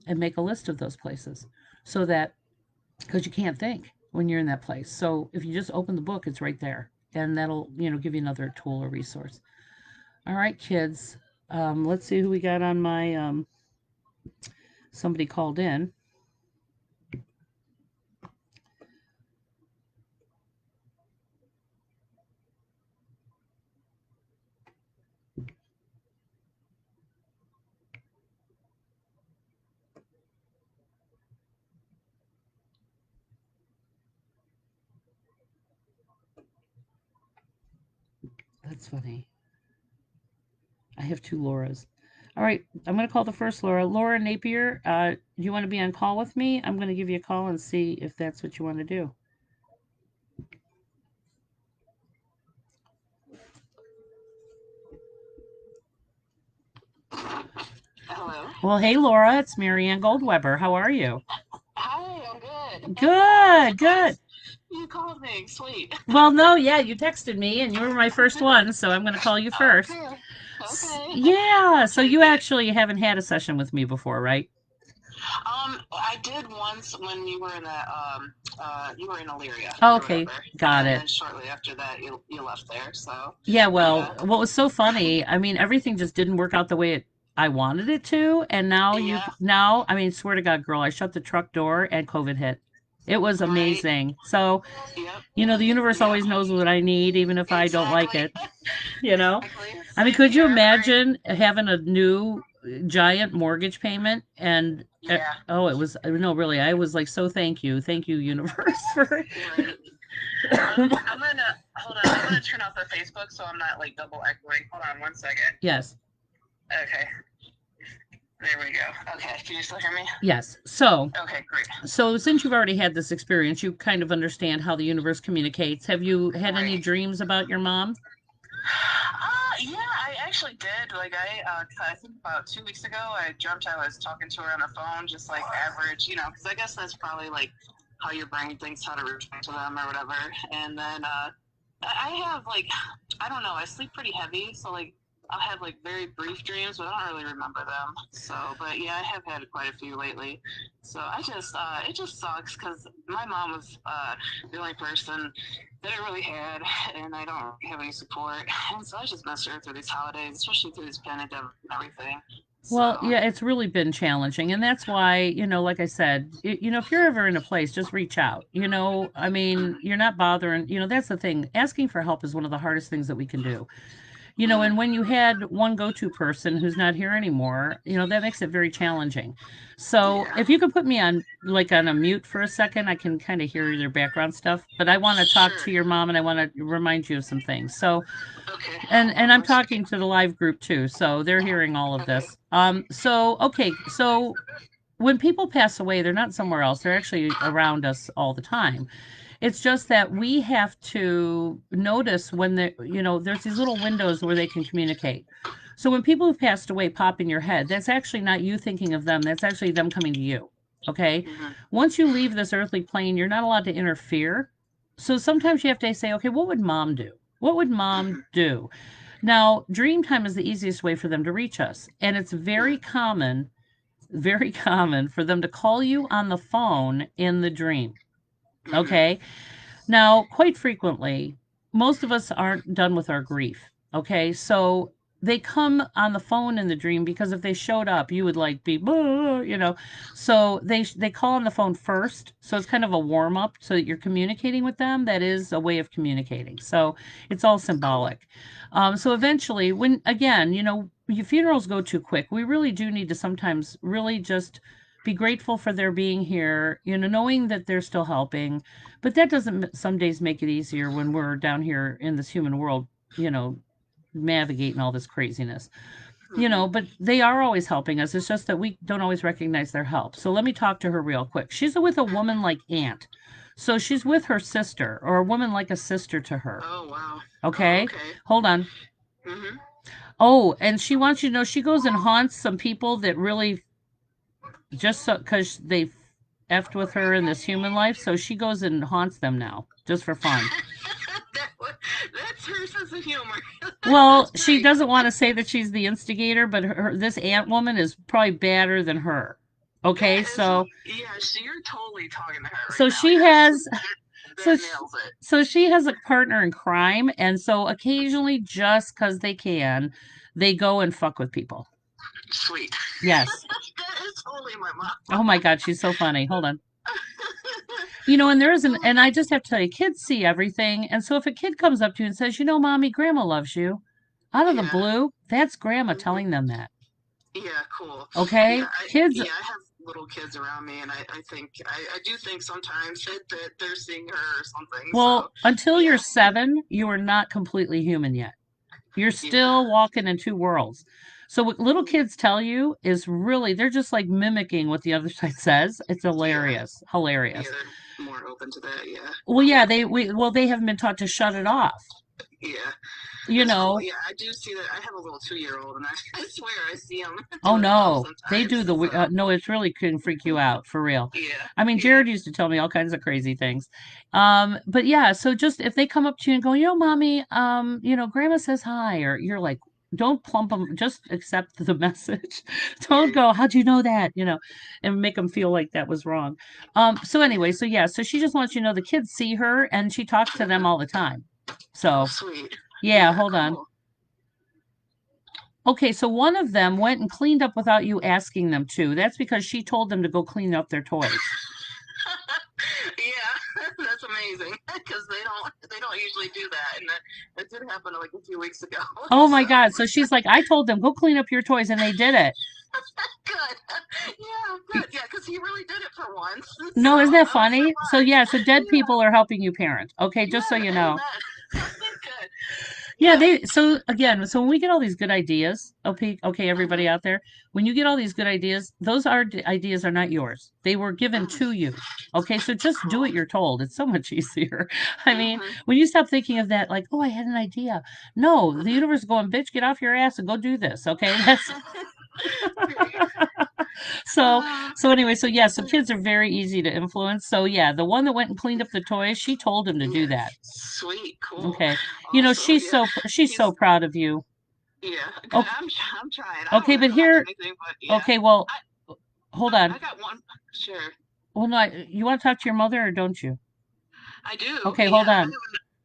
And make a list of those places so that, because you can't think when you're in that place. So if you just open the book, it's right there. And that'll, give you another tool or resource. All right, kids. Let's see who we got on my. Somebody called in. That's funny. I have two Lauras. All right, I'm going to call the first Laura. Laura Napier, do you want to be on call with me? I'm going to give you a call and see if that's what you want to do. Hello. Well, hey, Laura, it's Marianne Goldweber. How are you? Hi, I'm good. Good, good. You called me. Sweet. Well, no, yeah, you texted me and you were my first one, so I'm going to call you first. Okay. Okay. Yeah, so Okay, you good. actually haven't had a session with me before, right? I did once when you were in you were in Illyria Oh, or okay, whatever, got and it. then shortly after that, you left there. So, Yeah, yeah. well, what was so funny, I mean, everything just didn't work out the way I wanted it to, and Yeah. I mean, swear to God, girl, I shut the truck door and COVID hit. It was Right. amazing. So, Yep. the universe Yep. always knows what I need, even if I don't like Exactly. it, you know? Exactly. I mean, Same could you here. Right. imagine having a new giant mortgage payment and Yeah. oh, it was no, really, I was like, so thank you, universe, for Right. I'm gonna hold on. I'm gonna turn off the Facebook so I'm not like double echoing. Hold on 1 second. yes. Okay. There we go. Okay. Can you still hear me? Yes. So, Okay, great. since you've already had this experience, you kind of understand how the universe communicates. Have you had any Right. dreams about your mom? Yeah, I actually did. Like, I think about 2 weeks ago, I dreamt I was talking to her on the phone, just like average, because I guess that's probably like how your brain thinks how to respond to them or whatever. And then I have like, I don't know, I sleep pretty heavy, so like I'll have like very brief dreams, but I don't really remember them. So, but yeah, I have had quite a few lately. So it just sucks because my mom was the only person that I really had, and I don't have any support. And so I just missed her through these holidays, especially through this pandemic and everything. Well, So, yeah, it's really been challenging. And that's why, like I said, if you're ever in a place, just reach out. I mean, you're not bothering, that's the thing. Asking for help is one of the hardest things that we can do. And when you had one go-to person who's not here anymore, that makes it very challenging. So yeah. if you could put me on like on a mute for a second, I can kind of hear their background stuff. But I want to talk Sure. to your mom and I want to remind you of some things. So Okay. and Hold on I'm 1 second. talking to the live group too, so they're hearing all of Okay. this. So okay, so when people pass away, they're not somewhere else. They're actually around us all the time. It's just that we have to notice when there's these little windows where they can communicate. So when people who've passed away pop in your head, that's actually not you thinking of them. That's actually them coming to you. Okay. Mm-hmm. Once you leave this earthly plane, you're not allowed to interfere. So sometimes you have to say, okay, what would mom do? What would mom do? Now, dream time is the easiest way for them to reach us. And it's very common very common for them to call you on the phone in the dream. Mm-hmm. Okay. Now, quite frequently, most of us aren't done with our grief. Okay. So they come on the phone in the dream because if they showed up, you would like be, you know. So they call on the phone first. So it's kind of a warm up so that you're communicating with them. That is a way of communicating. So it's all Cool. symbolic. So eventually, when again, your funerals go too quick. We really do need to sometimes really just be grateful for their being here, knowing that they're still helping. But that doesn't some days make it easier when we're down here in this human world, you know, navigating all this craziness. Mm-hmm. But they are always helping us. It's just that we don't always recognize their help. So let me talk to her real quick. She's with a woman like Aunt. So she's with her sister or a woman like a sister to her. Oh, wow. Oh, Okay? okay. Hold on. Mm-hmm. Oh, and she wants you to know she goes and haunts some people that really just so because they effed with her in this human life. So she goes and haunts them now just for fun. that, that's her sense of humor. Well, That's she great. doesn't want to say that she's the instigator, but this ant woman is probably badder than her. Okay, That is, so yeah, so you're totally talking to her right so now. she Yes. has so That sh nails it. so she has a partner in crime, and so occasionally, just because they can, they go and fuck with people. Sweet. Yes. That is totally my mom. Oh my God, she's so funny. Hold on. And there isn't, and I just have to tell you, kids see everything. And so if a kid comes up to you and says, Mommy, Grandma loves you, out of the Yeah. blue, that's Grandma Hmm. telling them that. Yeah, cool. Okay? Yeah, Kids, I have little kids around me, and I think I do think sometimes that they're seeing her or something. So, well, until you're yeah, 7, you are not completely human yet. You're yeah. still walking in two worlds. So what little Hmm. kids tell you is really, they're just like mimicking what the other side says. It's Yeah, hilarious. yeah. Hilarious. They're more open to that. Yeah, Well, yeah, cool. they haven't been taught to shut it off. Yeah, You that's cool. know, Yeah, I do see that. I have a little 2-year-old, and I swear I see him Oh doing stuff no, they do sometimes. the So, no. It's really can freak you out for real. yeah, I mean, yeah. Jared used to tell me all kinds of crazy things. But yeah, so just if they come up to you and go, mommy, Grandma says hi, or you're like, don't plump them, just accept the message. Don't Yeah, go, how'd you know that? And make them feel like that was wrong. So yeah. anyway, so yeah, so she just wants you to know the kids see her and she talks to them Uh-huh. all the time. Oh, So sweet. yeah, Yeah, hold on. cool. Okay, so one of them went and cleaned up without you asking them to. That's because she told them to go clean up their toys. Yeah, that's amazing because they don't usually do that, and that did happen like a few weeks ago. Oh my So God. So she's like, I told them, go clean up your toys, and they did it. good. Yeah, good. Yeah, because he really did it for once. So No, isn't that I was funny? So surprised. yeah, so dead Yeah, people are helping you parent. Okay, just so yeah. you know. Amen. Good. Yeah, Yeah. so again, so when we get all these good ideas, okay, Hmm. everybody out there, when you get all these good ideas, those ideas are not yours. They were given Hmm. to you. Okay, so just do Cool. what you're told. It's so much easier. I mean, Hmm. when you stop thinking of that, like, oh, I had an idea. No, the Hmm. universe is going, bitch, get off your ass and go do this. Okay, that's Great. so Uh, so anyway, so yeah, so kids are very easy to influence. So yeah, the one that went and cleaned up the toys, she told him to do yeah. that. Sweet. Cool. Okay. Awesome. She's Yeah. so He's proud of you. yeah. Good. Okay, I'm trying. I don't okay, but accomplish here, anything, but yeah. okay, well, I hold on. I got one. Sure. Well, no, you want to talk to your mother or don't you? I do. Okay, hold Yeah. I on. have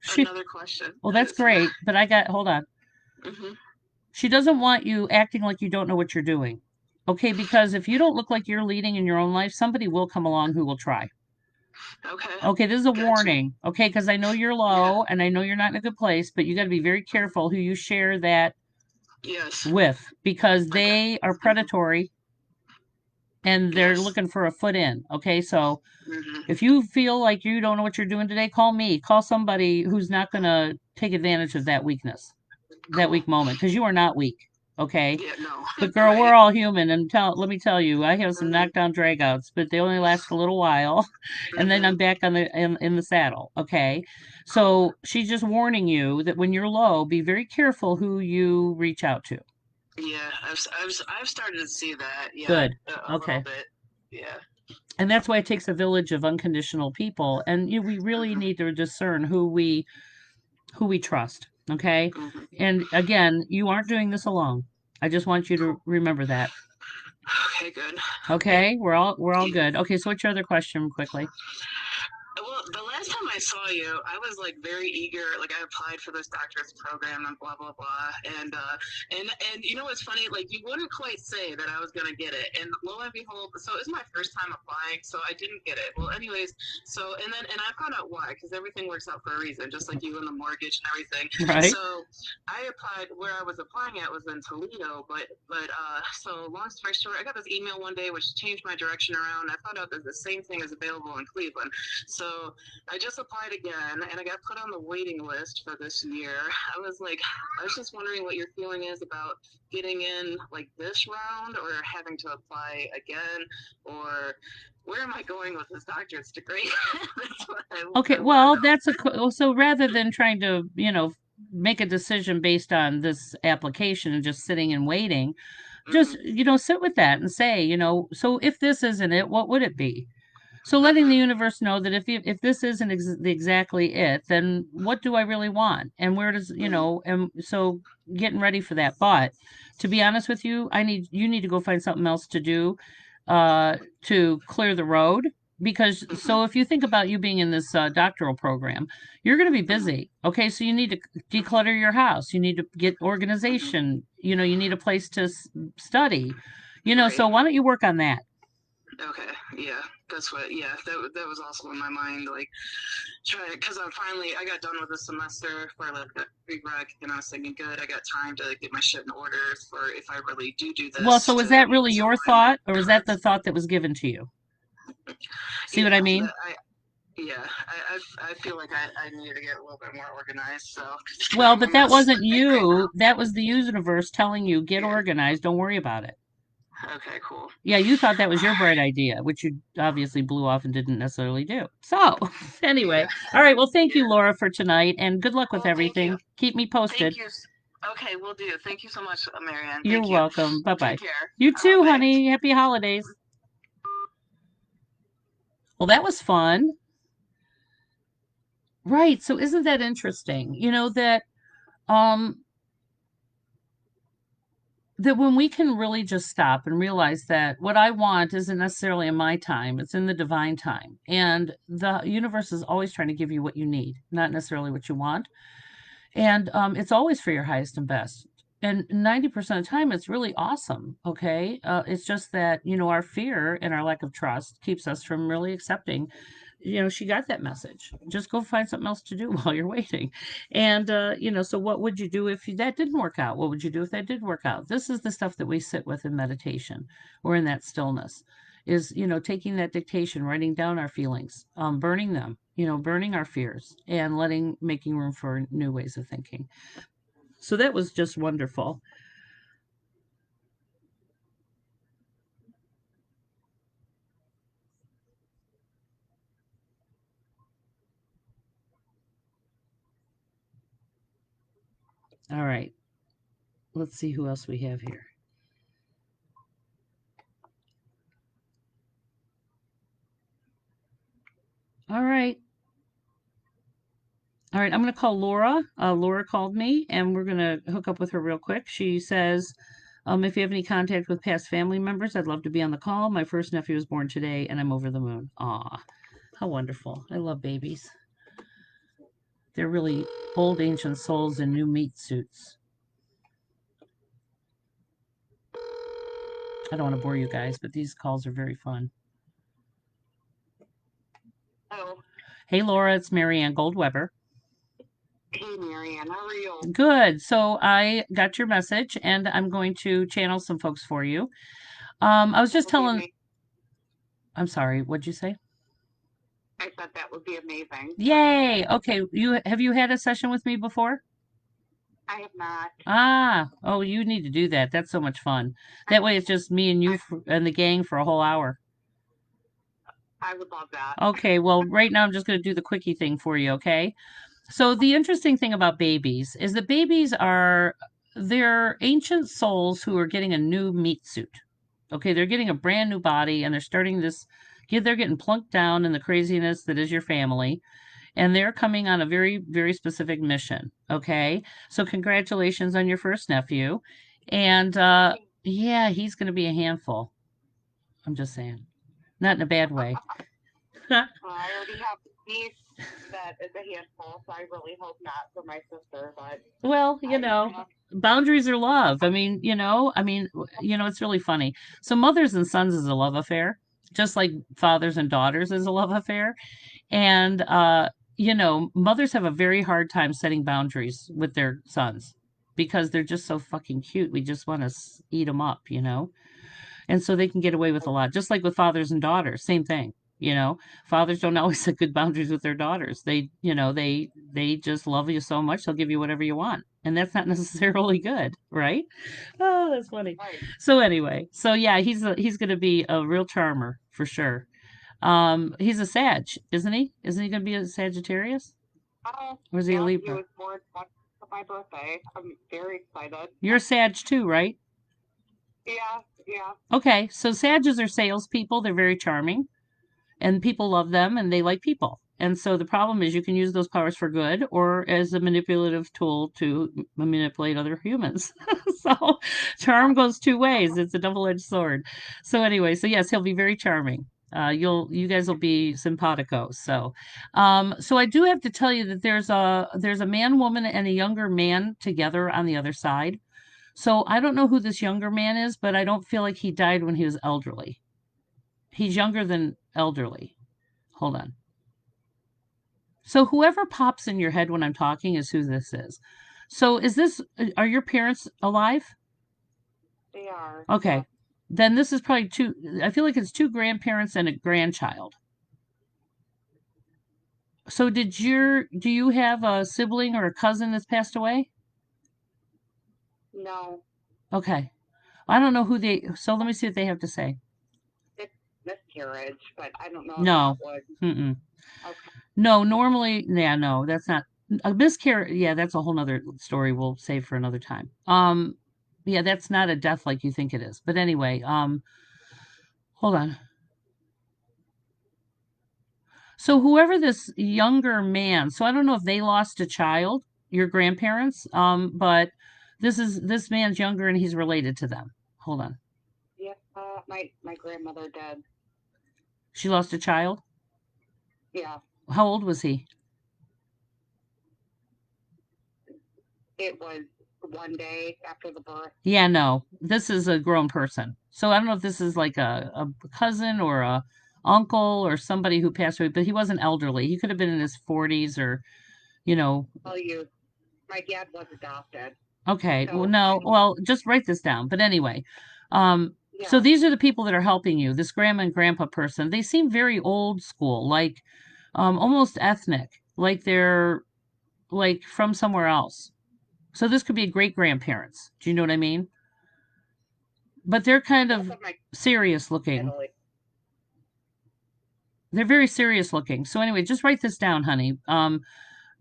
She, another question. well, that's great, but hold on. Hmm. She doesn't want you acting like you don't know what you're doing. Okay, because if you don't look like you're leading in your own life, somebody will come along who will try. Okay. Okay, this is a Gotcha. warning. Okay, because I know you're Yeah. low and I know you're not in a good place, but you got to be very careful who you share that Yes. with because Okay. they are Hmm. predatory and they're Yes. looking for a foot in. Okay, so Hmm. if you feel like you don't know what you're doing today, call me. Call somebody who's not going to take advantage of that weakness, that Cool. weak moment, because you are not weak. Okay. Yeah. No. But girl, we're Right. all human, and let me tell you, I have some Hmm. knockdown dragouts, but they only last a little while, and then Hmm. I'm back on in the saddle. Okay, Cool. so she's just warning you that when you're low, be very careful who you reach out to. Yeah. I've started to see that. Yeah. Good. A little Okay, bit. Yeah. and that's why it takes a village of unconditional people, and we really Hmm. need to discern who we trust. Okay, Hmm. and again, you aren't doing this alone. I just want you to remember that. Okay, good. Okay. Okay, we're all Yeah. good. Okay, so what's your other question quickly? Well, the last time I saw you, I was like very eager. Like I applied for this doctorate program and blah blah blah. And you know what's funny? Like you wouldn't quite say that I was gonna get it. And lo and behold, so it was my first time applying, so I didn't get it. Well, anyways, so and I found out why, because everything works out for a reason, just like you and the mortgage and everything. Right? So I applied where I was applying at was in Toledo, but so long story short, I got this email one day which changed my direction around. I found out that the same thing is available in Cleveland. So I just applied again and I got put on the waiting list for this year. I was just wondering what your feeling is about getting in like this round or having to apply again, or where am I going with this doctorate degree? That's what Okay, I want well, to know. that's so rather than trying to, make a decision based on this application and just sitting and waiting, just, Mm-hmm. sit with that and say, so if this isn't it, what would it be? So letting the Mm-hmm. universe know that if this isn't exactly it, then what do I really want? And where does, Mm-hmm. and so getting ready for that. But to be honest with you, you need to go find something else to do to clear the road. Because Mm-hmm. so if you think about you being in this doctoral program, you're going to be Mm-hmm. busy. Okay, so you need to declutter your house. You need to get Mm-hmm. organization. You need a place to study. Right. So why don't you work on that? Okay. Yeah. That's what. Yeah. That was also in my mind. Like try because I got done with the semester for like a pre-rec, and I was thinking, good, I got time to get my shit in order for if I really do Well, so this was that really to your land thought, or it. was that the thought that was given to you? See what Yeah, I mean? I yeah, I feel like I need to get a little bit more organized. So Well, I'm but a that mess wasn't I think right you. now. That was the universe telling you, get Yeah. organized. Don't worry about it. Okay. Cool. Yeah, you thought that was your bright idea, which you obviously blew off and didn't necessarily do. So, anyway, Yeah. all right. Well, thank you, Yeah. Laura, for tonight, and good luck with Well, thank you. everything. Keep me Thank posted. you. Okay, we'll do. Thank you so much, Marianne. You're Thank you. welcome. Bye Take bye. care. You too, Bye. honey. Happy holidays. Well, that was fun. Right. So, isn't that interesting? Um, that when we can really just stop and realize that what I want isn't necessarily in my time, it's in the divine time. And the universe is always trying to give you what you need, not necessarily what you want. And it's always for your highest and best. And 90% of the time, it's really awesome. Okay. It's just that, our fear and our lack of trust keeps us from really accepting. She got that message. Just go find something else to do while you're waiting. And, so what would you do if that didn't work out? What would you do if that did work out? This is the stuff that we sit with in meditation or in that stillness is, taking that dictation, writing down our feelings, burning them, burning our fears and making room for new ways of thinking. So that was just wonderful. All right. Let's see who else we have here. All right. All right. I'm going to call Laura. Laura called me and we're going to hook up with her real quick. She says, if you have any contact with past family members, I'd love to be on the call. My first nephew was born today and I'm over the moon. Aw, how wonderful. I love babies. They're really old ancient souls in new meat suits. I don't want to bore you guys, but these calls are very fun. Oh, Hey, Laura, it's Marianne Goldweber. hey, Marianne. How are you? Good. So I got your message and I'm going to channel some folks for you. I was That just would be telling, amazing. I'm sorry, what'd you say? I thought that would be amazing. Yay. Okay. Have you had a session with me before? I have not. Ah, oh, you need to do that. That's so much fun. That way it's just me and you I, and the gang for a whole hour. I would love that. Okay, well, right now I'm just going to do the quickie thing for you, okay? So the interesting thing about babies is that they're ancient souls who are getting a new meat suit. Okay, they're getting a brand new body and they're starting they're getting plunked down in the craziness that is your family and they're coming on a very very specific mission, okay? So congratulations on your first nephew. And yeah, he's going to be a handful. I'm just saying. Not in a bad way. I already have a niece that is a handful, so I really hope not for my sister. But Well, I, boundaries are love. It's really funny. So mothers and sons is a love affair, just like fathers and daughters is a love affair. And mothers have a very hard time setting boundaries with their sons because they're just so fucking cute. We just want to eat them up. And so they can get away with a lot, just like with fathers and daughters, same thing. Fathers don't always set good boundaries with their daughters. They just love you so much they'll give you whatever you want, and that's not necessarily good, right? Oh, that's funny. right. So anyway, so yeah, he's going to be a real charmer for sure. He's a Sag, isn't he? Isn't he going to be a Sagittarius, Oh, or is he a yeah, he Libra? was born on my birthday. I'm very excited. You're a Sag too, right? Yeah, yeah. Okay, so Sages are salespeople. They're very charming, and people love them, and they like people. And so the problem is you can use those powers for good or as a manipulative tool to manipulate other humans. So charm goes two ways. It's a double-edged sword. So anyway, so yes, he'll be very charming. You guys will be simpatico. So I do have to tell you that there's a man, woman, and a younger man together on the other side. So I don't know who this younger man is, but I don't feel like he died when he was elderly. He's younger than elderly. Hold on. So whoever pops in your head when I'm talking is who this is. So are your parents alive? They are. Yeah. Okay. Then this is probably I feel like it's two grandparents and a grandchild. So do you have a sibling or a cousin that's passed away? No, Okay. I don't know so let me see what they have to say. it's miscarriage, but I don't know if that No. would. Mm-mm. Okay. No, normally, yeah, no, that's not a miscarriage. Yeah, that's a whole nother story we'll save for another time. Yeah, that's not a death like you think it is. But anyway, hold on. So whoever this younger man, so I don't know if they lost a child, your grandparents, but this man's younger and he's related to them. Hold on. Yeah, my grandmother did. She lost a child? Yeah, How old was he? it was one day after the birth. Yeah, no. This is a grown person. So I don't know if this is like a cousin or a uncle or somebody who passed away, but he wasn't elderly. He could have been in his 40s or, you know, Tell you, my dad was adopted, okay. Well, so I no. don't. Well, just write this down. But anyway, so Yeah, these are the people that are helping you. This grandma and grandpa person. They seem very old school, like almost ethnic, like they're like from somewhere else. So this could be great grandparents. Do you know what I mean? But they're kind both of of my serious looking. Italy. They're very serious looking. So anyway, just write this down, honey.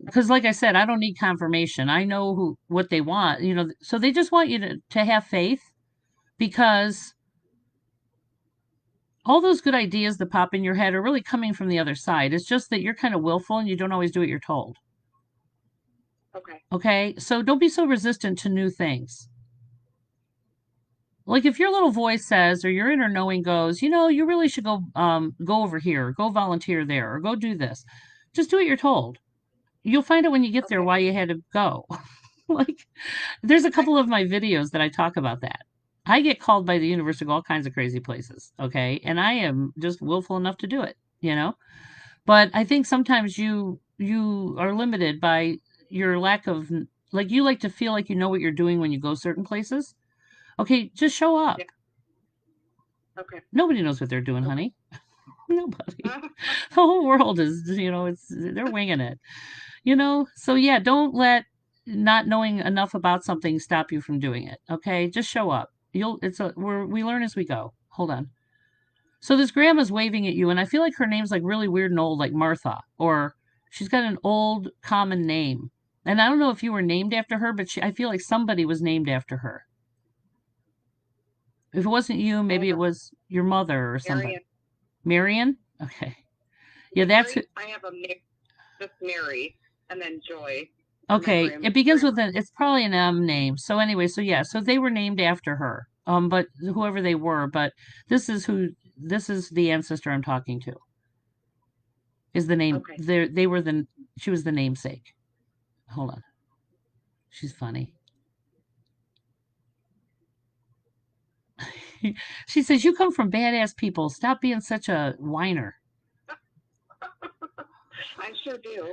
Because like I said, I don't need confirmation. I know what they want. So they just want you to have faith because all those good ideas that pop in your head are really coming from the other side. It's just that you're kind of willful and you don't always do what you're told. Okay. Okay? So don't be so resistant to new things. Like if your little voice says or your inner knowing goes, you really should go over here, or go volunteer there, or go do this. Just do what you're told. You'll find out when you get there Okay. why you had to go. Like there's a Okay. couple of my videos that I talk about that. I get called by the universe to go all kinds of crazy places, okay? And I am just willful enough to do it. But I think sometimes you are limited by your lack of like you like to feel like you know what you're doing when you go certain places. Okay, just show up. Yeah. Okay. Nobody knows what they're doing, Okay. honey. Nobody. The whole world they're winging it. So yeah, don't let not knowing enough about something stop you from doing it. Okay, just show up. We learn as we go. Hold on. So this grandma's waving at you, and I feel like her name's like really weird and old, like Martha, or she's got an old common name. And I don't know if you were named after her, but I feel like somebody was named after her. If it wasn't you, I maybe have it a was your mother or somebody. Marianne. Marion? Okay. Yeah, that's who. Mary. I have just Mary, and then Joy for my Okay, it begins grandma. with it's probably an M name. So anyway, so yeah, so they were named after her. But whoever they were, but this is who this is the ancestor I'm talking to. Is the name Okay. they were the she was the namesake. Hold on. She's funny. She says, "You come from badass people. Stop being such a whiner." I sure do.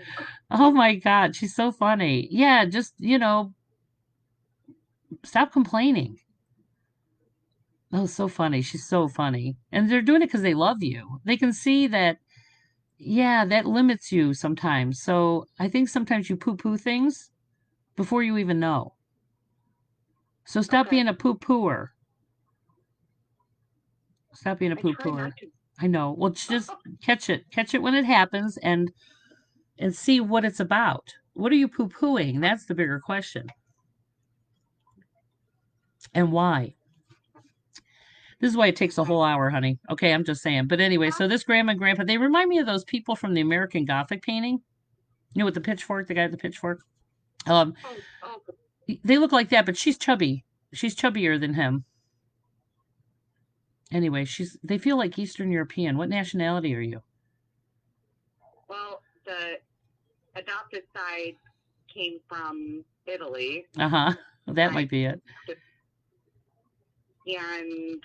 Oh my God, she's so funny. Yeah, just, stop complaining. Oh, so funny. She's so funny. And they're doing it because they love you. They can see that, yeah, that limits you sometimes. So I think sometimes you poo poo things before you even know. So stop Okay. being a poo pooer. Stop being a I poo try not pooer. to. I know. Well, just catch it when it happens, and see what it's about. What are you poo pooing? That's the bigger question. And why? This is why it takes a Okay. whole hour, honey. Okay, I'm just saying. But anyway, so this grandma and grandpa, they remind me of those people from the American Gothic painting. With the pitchfork, the guy with the pitchfork. Um, Oh, oh, they look like that, but she's chubby. She's chubbier than him. Anyway, they feel like Eastern European. What nationality are you? well, the adopted side came from Italy, Uh-huh. That I might be it. and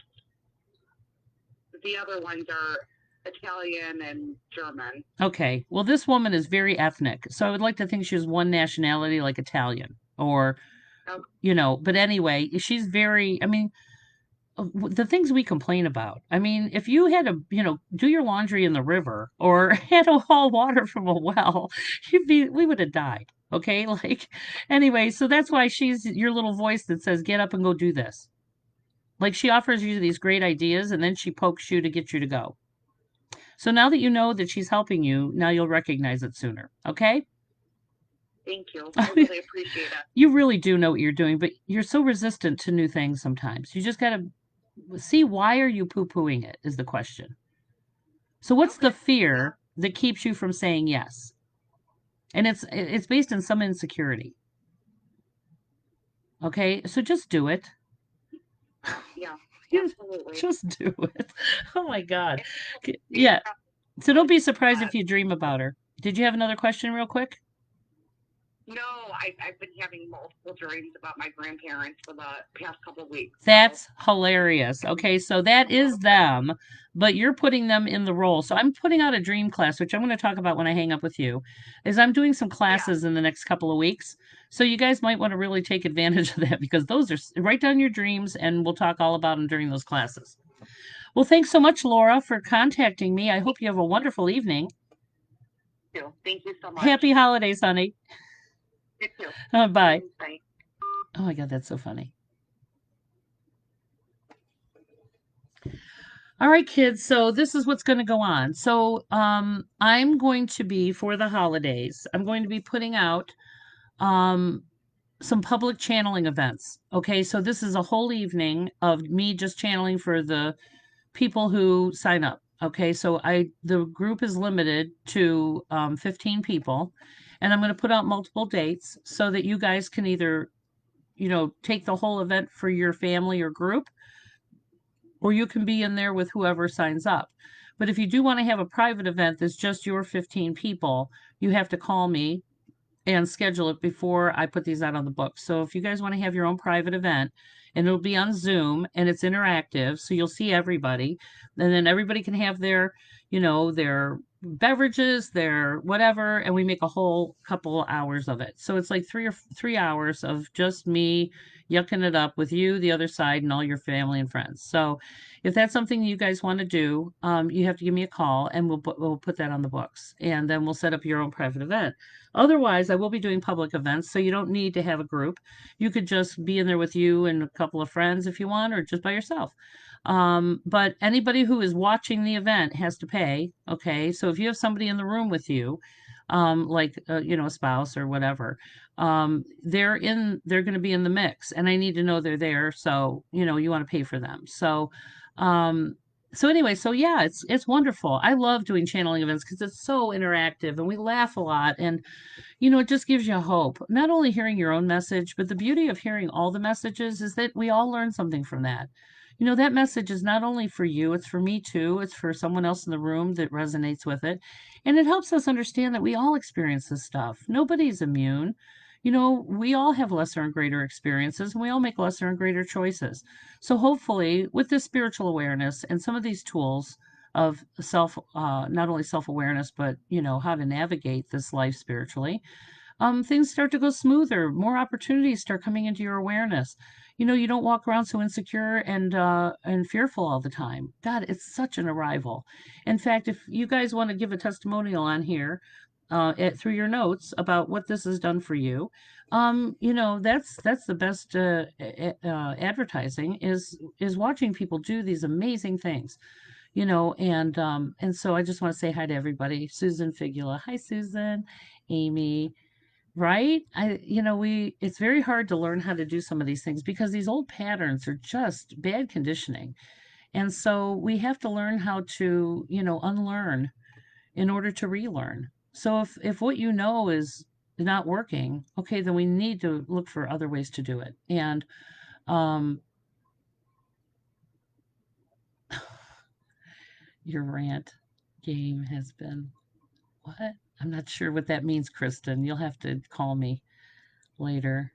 the other ones are Italian and German. Okay. Well, this woman is very ethnic. So I would like to think she was one nationality, like Italian or, Oh, but anyway, she's very, I mean, the things we complain about. I mean, if you had to, do your laundry in the river or had to haul water from a well, we would have died. Okay. Like, anyway, so that's why she's your little voice that says, get up and go do this. Like, she offers you these great ideas and then she pokes you to get you to go. So now that you know that she's helping you, now you'll recognize it sooner. Okay. thank you. I really appreciate it. You really do know what you're doing, but you're so resistant to new things sometimes. You just got to see, why are you poo pooing it, is the question. So what's the Okay. Yeah. fear that keeps you from saying yes? And it's based on some insecurity. Okay? So just do it. Yeah. You Absolutely. just do it. Oh my God. And, Yeah. So don't be surprised uh, if you dream about her. Did you have another question real quick? no, I've been having multiple dreams about my grandparents for the past couple of weeks. So, That's hilarious. Okay, so that is them, but you're putting them in the role. So I'm putting out a dream class, which I'm going to talk about when I hang up with you. Is I'm doing some yeah. classes in the next couple of weeks. So you guys might want to really take advantage of that, because those are, write down your dreams and we'll talk all about them during those classes. Well, thanks so much, Laura, for contacting me. I hope you have a wonderful evening. Thank you so much. Happy holidays, honey. You too. Bye. Bye. Oh my God, that's so funny. All right, kids. So this is what's going to go on. So I'm going to be, for the holidays, I'm going to be putting out um, some public channeling events. Okay, so this is a whole evening of me just channeling for the people who sign up. Okay, so the group is limited to 15 people, and I'm going to put out multiple dates so that you guys can either, take the whole event for your family or group, or you can be in there with whoever signs up. But if you do want to have a private event that's just your 15 people, you have to call me and schedule it before I put these out on the books. So if you guys want to have your own private event, and it'll be on Zoom and it's interactive, so you'll see everybody, and then everybody can have their beverages, their whatever, and we make a whole couple hours of it. So it's like 3 hours of just me yucking it up with you, the other side, and all your family and friends. So if that's something you guys want to do, you have to give me a call and we'll put that on the books, and then we'll set up your own private event. Otherwise, I will be doing public events, so you don't need to have a group. You could just be in there with you and a couple of friends if you want, or just by yourself. But anybody who is watching the event has to pay. Okay, so if you have somebody in the room with you, like a spouse or whatever, they're going to be in the mix, and I need to know they're there. So you want to pay for them. Um, so anyway, so yeah, it's wonderful. I love doing channeling events because it's so interactive and we laugh a lot, and it just gives you hope. Not only hearing your own message, but the beauty of hearing all the messages is that we all learn something from that. That message is not only for you, it's for me too. It's for someone else in the room that resonates with it. And it helps us understand that we all experience this stuff. Nobody's immune. We all have lesser and greater experiences, and we all make lesser and greater choices. So hopefully, with this spiritual awareness and some of these tools of not only self awareness, but how to navigate this life spiritually, things start to go smoother. More opportunities start coming into your awareness. You don't walk around so insecure and fearful all the time. God, it's such an arrival. In fact, if you guys want to give a testimonial on here, through your notes about what this has done for you, that's the best advertising is watching people do these amazing things. And so I just want to say hi to everybody. Susan Figula, hi Susan, Amy. Right? It's very hard to learn how to do some of these things because these old patterns are just bad conditioning. And so we have to learn how to, unlearn in order to relearn. So if what you know is not working, okay, then we need to look for other ways to do it. And um your rant game has been what? I'm not sure what that means, Kristen. You'll have to call me later.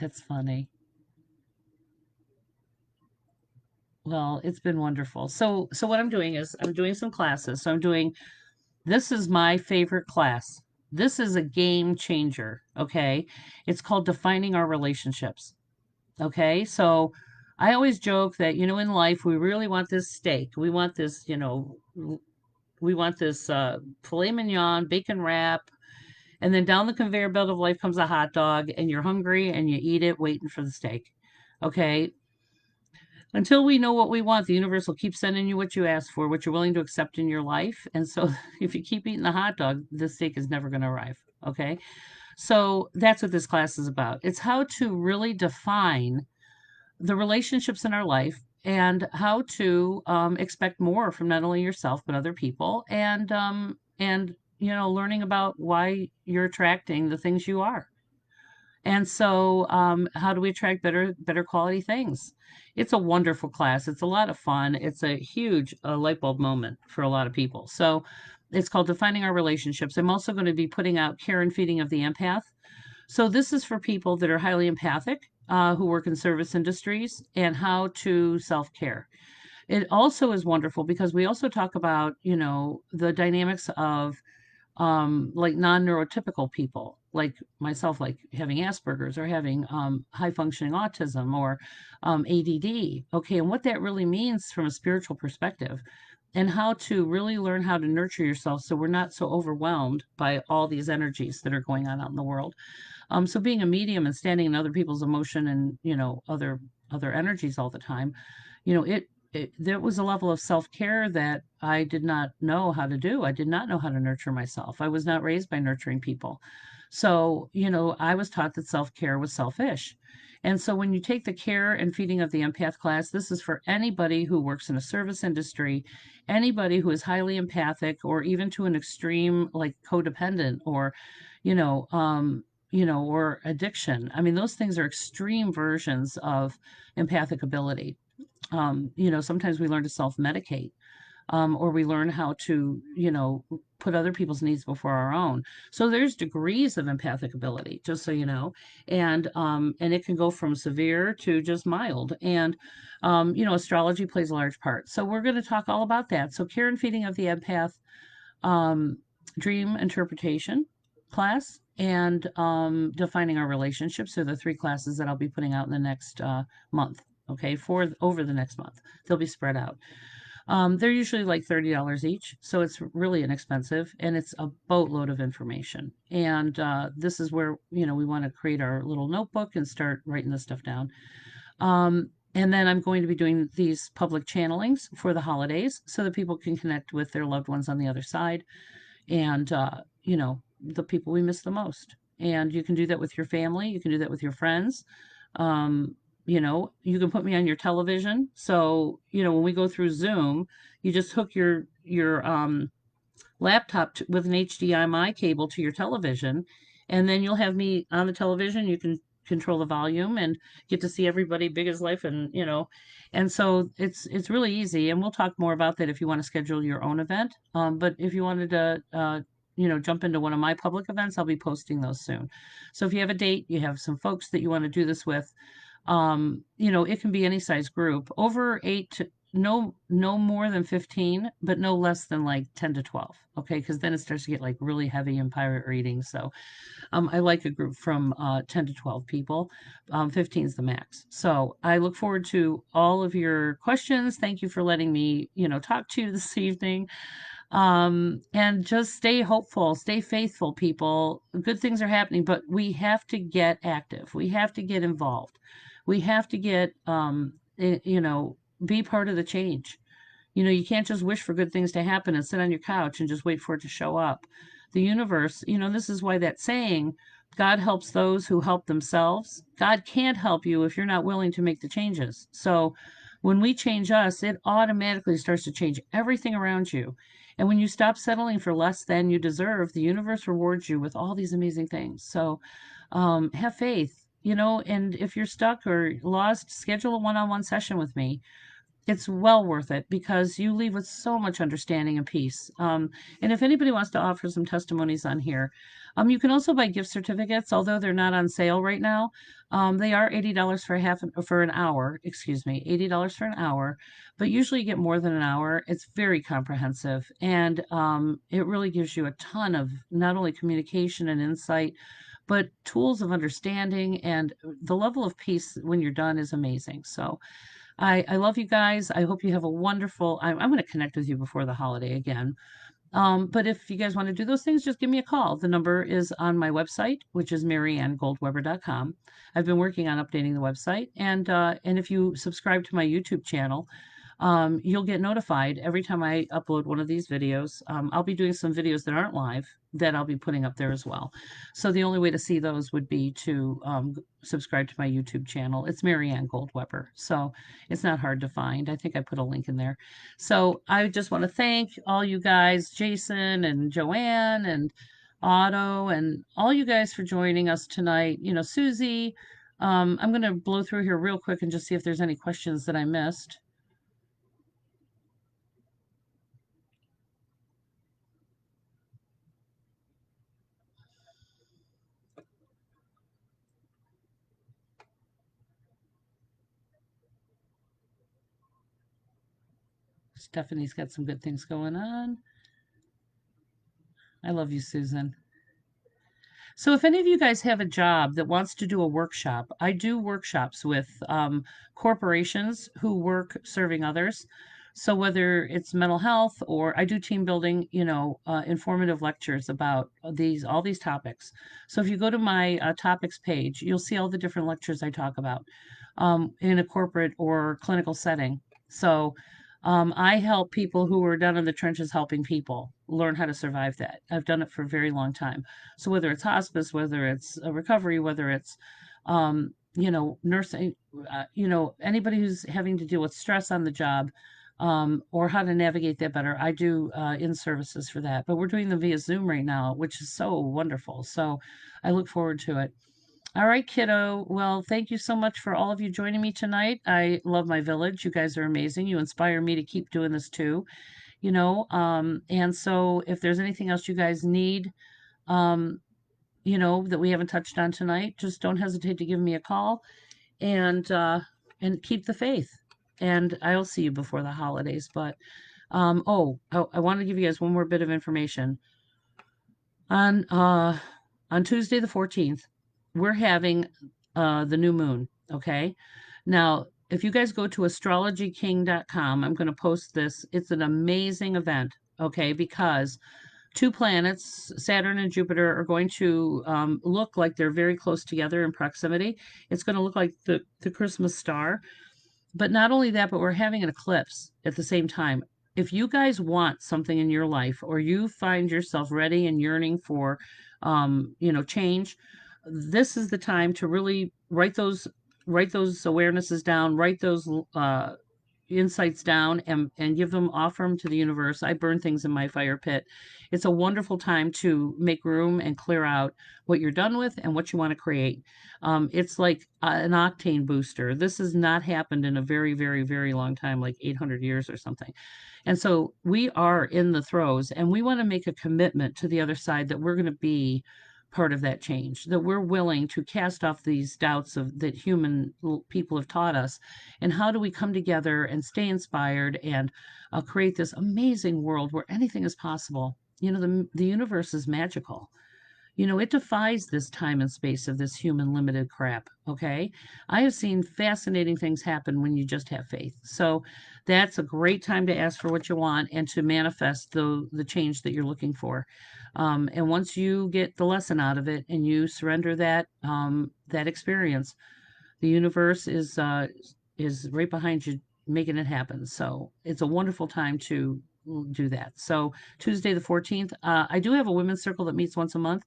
That's funny. Well, it's been wonderful. So what I'm doing is I'm doing some classes. So this is my favorite class. This is a game changer, okay? It's called Defining Our Relationships. Okay? So I always joke that, in life we really want this steak. We want this, we want this filet mignon, bacon wrap, and then down the conveyor belt of life comes a hot dog and you're hungry and you eat it waiting for the steak. Okay? Until we know what we want, the universe will keep sending you what you ask for, what you're willing to accept in your life. And so if you keep eating the hot dog, the steak is never going to arrive. Okay. So that's what this class is about. It's how to really define the relationships in our life and how to expect more from not only yourself, but other people. And learning about why you're attracting the things you are. And so, how do we attract better quality things? It's a wonderful class. It's a lot of fun. It's a huge light bulb moment for a lot of people. So, it's called Defining Our Relationships. I'm also going to be putting out Care and Feeding of the Empath. So, this is for people that are highly empathic, who work in service industries, and how to self care. It also is wonderful because we also talk about, the dynamics of like non-neurotypical people like myself, like having Asperger's or having high functioning autism or ADD. Okay, and what that really means from a spiritual perspective, and how to really learn how to nurture yourself so we're not so overwhelmed by all these energies that are going on out in the world. So being a medium and standing in other people's emotion and other energies all the time, there was a level of self-care that I did not know how to do. I did not know how to nurture myself. I was not raised by nurturing people. So, I was taught that self-care was selfish. And so when you take the Care and Feeding of the Empath class, this is for anybody who works in a service industry, anybody who is highly empathic or even to an extreme like codependent or, or addiction. I mean, those things are extreme versions of empathic ability. Sometimes we learn to self medicate, or we learn how to, put other people's needs before our own. So there's degrees of empathic ability, just so you know, and it can go from severe to just mild. And astrology plays a large part. So we're going to talk all about that. So Care and Feeding of the Empath, um, Dream Interpretation class, and Defining Our Relationships are the three classes that I'll be putting out in the next month. Okay, for over the next month, they'll be spread out. They're usually like $30 each, so it's really inexpensive, and it's a boatload of information. And this is where we want to create our little notebook and start writing this stuff down. And then I'm going to be doing these public channelings for the holidays so that people can connect with their loved ones on the other side and, the people we miss the most. And you can do that with your family, you can do that with your friends. You can put me on your television. So, when we go through Zoom, you just hook your laptop with an HDMI cable to your television, and then you'll have me on the television. You can control the volume and get to see everybody big as life, and and so it's really easy, and we'll talk more about that if you want to schedule your own event. But if you wanted to jump into one of my public events, I'll be posting those soon. So if you have a date, you have some folks that you want to do this with, it can be any size group. Over eight to no more than 15, but no less than like 10 to 12. Okay, because then it starts to get like really heavy in pirate reading. So I like a group from 10 to 12 people. 15 is the max. So I look forward to all of your questions. Thank you for letting me, talk to you this evening. And just stay hopeful, stay faithful, people. Good things are happening, but we have to get active. We have to get involved. We have to get, be part of the change. You can't just wish for good things to happen and sit on your couch and just wait for it to show up. The universe, this is why that saying, God helps those who help themselves. God can't help you if you're not willing to make the changes. So when we change us, it automatically starts to change everything around you. And when you stop settling for less than you deserve, the universe rewards you with all these amazing things. So have faith, and if you're stuck or lost, schedule a one-on-one session with me. It's well worth it because you leave with so much understanding and peace. And if anybody wants to offer some testimonies on here, you can also buy gift certificates, although they're not on sale right now. They are $80 for an hour, excuse me, $80 for an hour, but usually you get more than an hour. It's very comprehensive, and it really gives you a ton of not only communication and insight, but tools of understanding, and the level of peace when you're done is amazing. So I love you guys. I hope you have a wonderful. I'm going to connect with you before the holiday again. But if you guys want to do those things, just give me a call. The number is on my website, which is mariannegoldweber.com. I've been working on updating the website, and if you subscribe to my YouTube channel, you'll get notified every time I upload one of these videos. I'll be doing some videos that aren't live that I'll be putting up there as well. So the only way to see those would be to subscribe to my YouTube channel. It's Marianne Goldweber. So it's not hard to find. I think I put a link in there. So I just want to thank all you guys, Jason and Joanne and Otto, and all you guys for joining us tonight. Susie, I'm going to blow through here real quick and just see if there's any questions that I missed. Stephanie's got some good things going on. I love you, Susan. So if any of you guys have a job that wants to do a workshop, I do workshops with corporations who work serving others. So whether it's mental health or I do team building, informative lectures about all these topics. So if you go to my topics page, you'll see all the different lectures I talk about in a corporate or clinical setting. So I help people who are down in the trenches helping people learn how to survive that. I've done it for a very long time. So whether it's hospice, whether it's a recovery, whether it's, nursing, anybody who's having to deal with stress on the job, or how to navigate that better, I do in services for that. But we're doing them via Zoom right now, which is so wonderful. So I look forward to it. All right, kiddo. Well, thank you so much for all of you joining me tonight. I love my village. You guys are amazing. You inspire me to keep doing this too, and so if there's anything else you guys need, um, that we haven't touched on tonight, just don't hesitate to give me a call, and keep the faith. And I'll see you before the holidays. But I want to give you guys one more bit of information. On Tuesday the 14th, we're having the new moon. Okay. Now, if you guys go to astrologyking.com, I'm going to post this. It's an amazing event. Okay, because two planets, Saturn and Jupiter, are going to look like they're very close together in proximity. It's going to look like the Christmas star. But not only that, but we're having an eclipse at the same time. If you guys want something in your life, or you find yourself ready and yearning for, change, this is the time to really write those awarenesses down, write those insights down and give them, offer them to the universe. I burn things in my fire pit. It's a wonderful time to make room and clear out what you're done with and what you want to create. It's like an octane booster. This has not happened in a very, very, very long time, like 800 years or something. And so we are in the throes, and we want to make a commitment to the other side that we're going to be part of that change, that we're willing to cast off these doubts of that people have taught us. And how do we come together and stay inspired and create this amazing world where anything is possible? You know, the universe is magical. You know, it defies this time and space of this human limited crap. Okay. I have seen fascinating things happen when you just have faith. So that's a great time to ask for what you want and to manifest the change that you're looking for. And once you get the lesson out of it and you surrender that experience, the universe is right behind you making it happen. So it's a wonderful time to do that. So Tuesday the 14th, I do have a women's circle that meets once a month.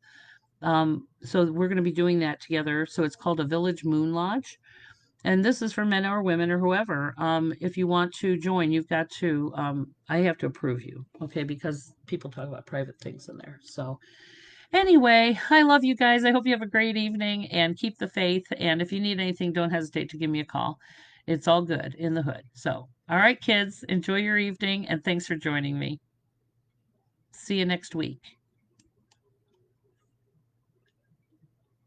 So we're going to be doing that together. So it's called a Village Moon Lodge. And this is for men or women or whoever. If you want to join, you've got to, I have to approve you, okay? Because people talk about private things in there. So anyway, I love you guys. I hope you have a great evening and keep the faith. And if you need anything, don't hesitate to give me a call. It's all good in the hood. So, all right, kids, enjoy your evening and thanks for joining me. See you next week.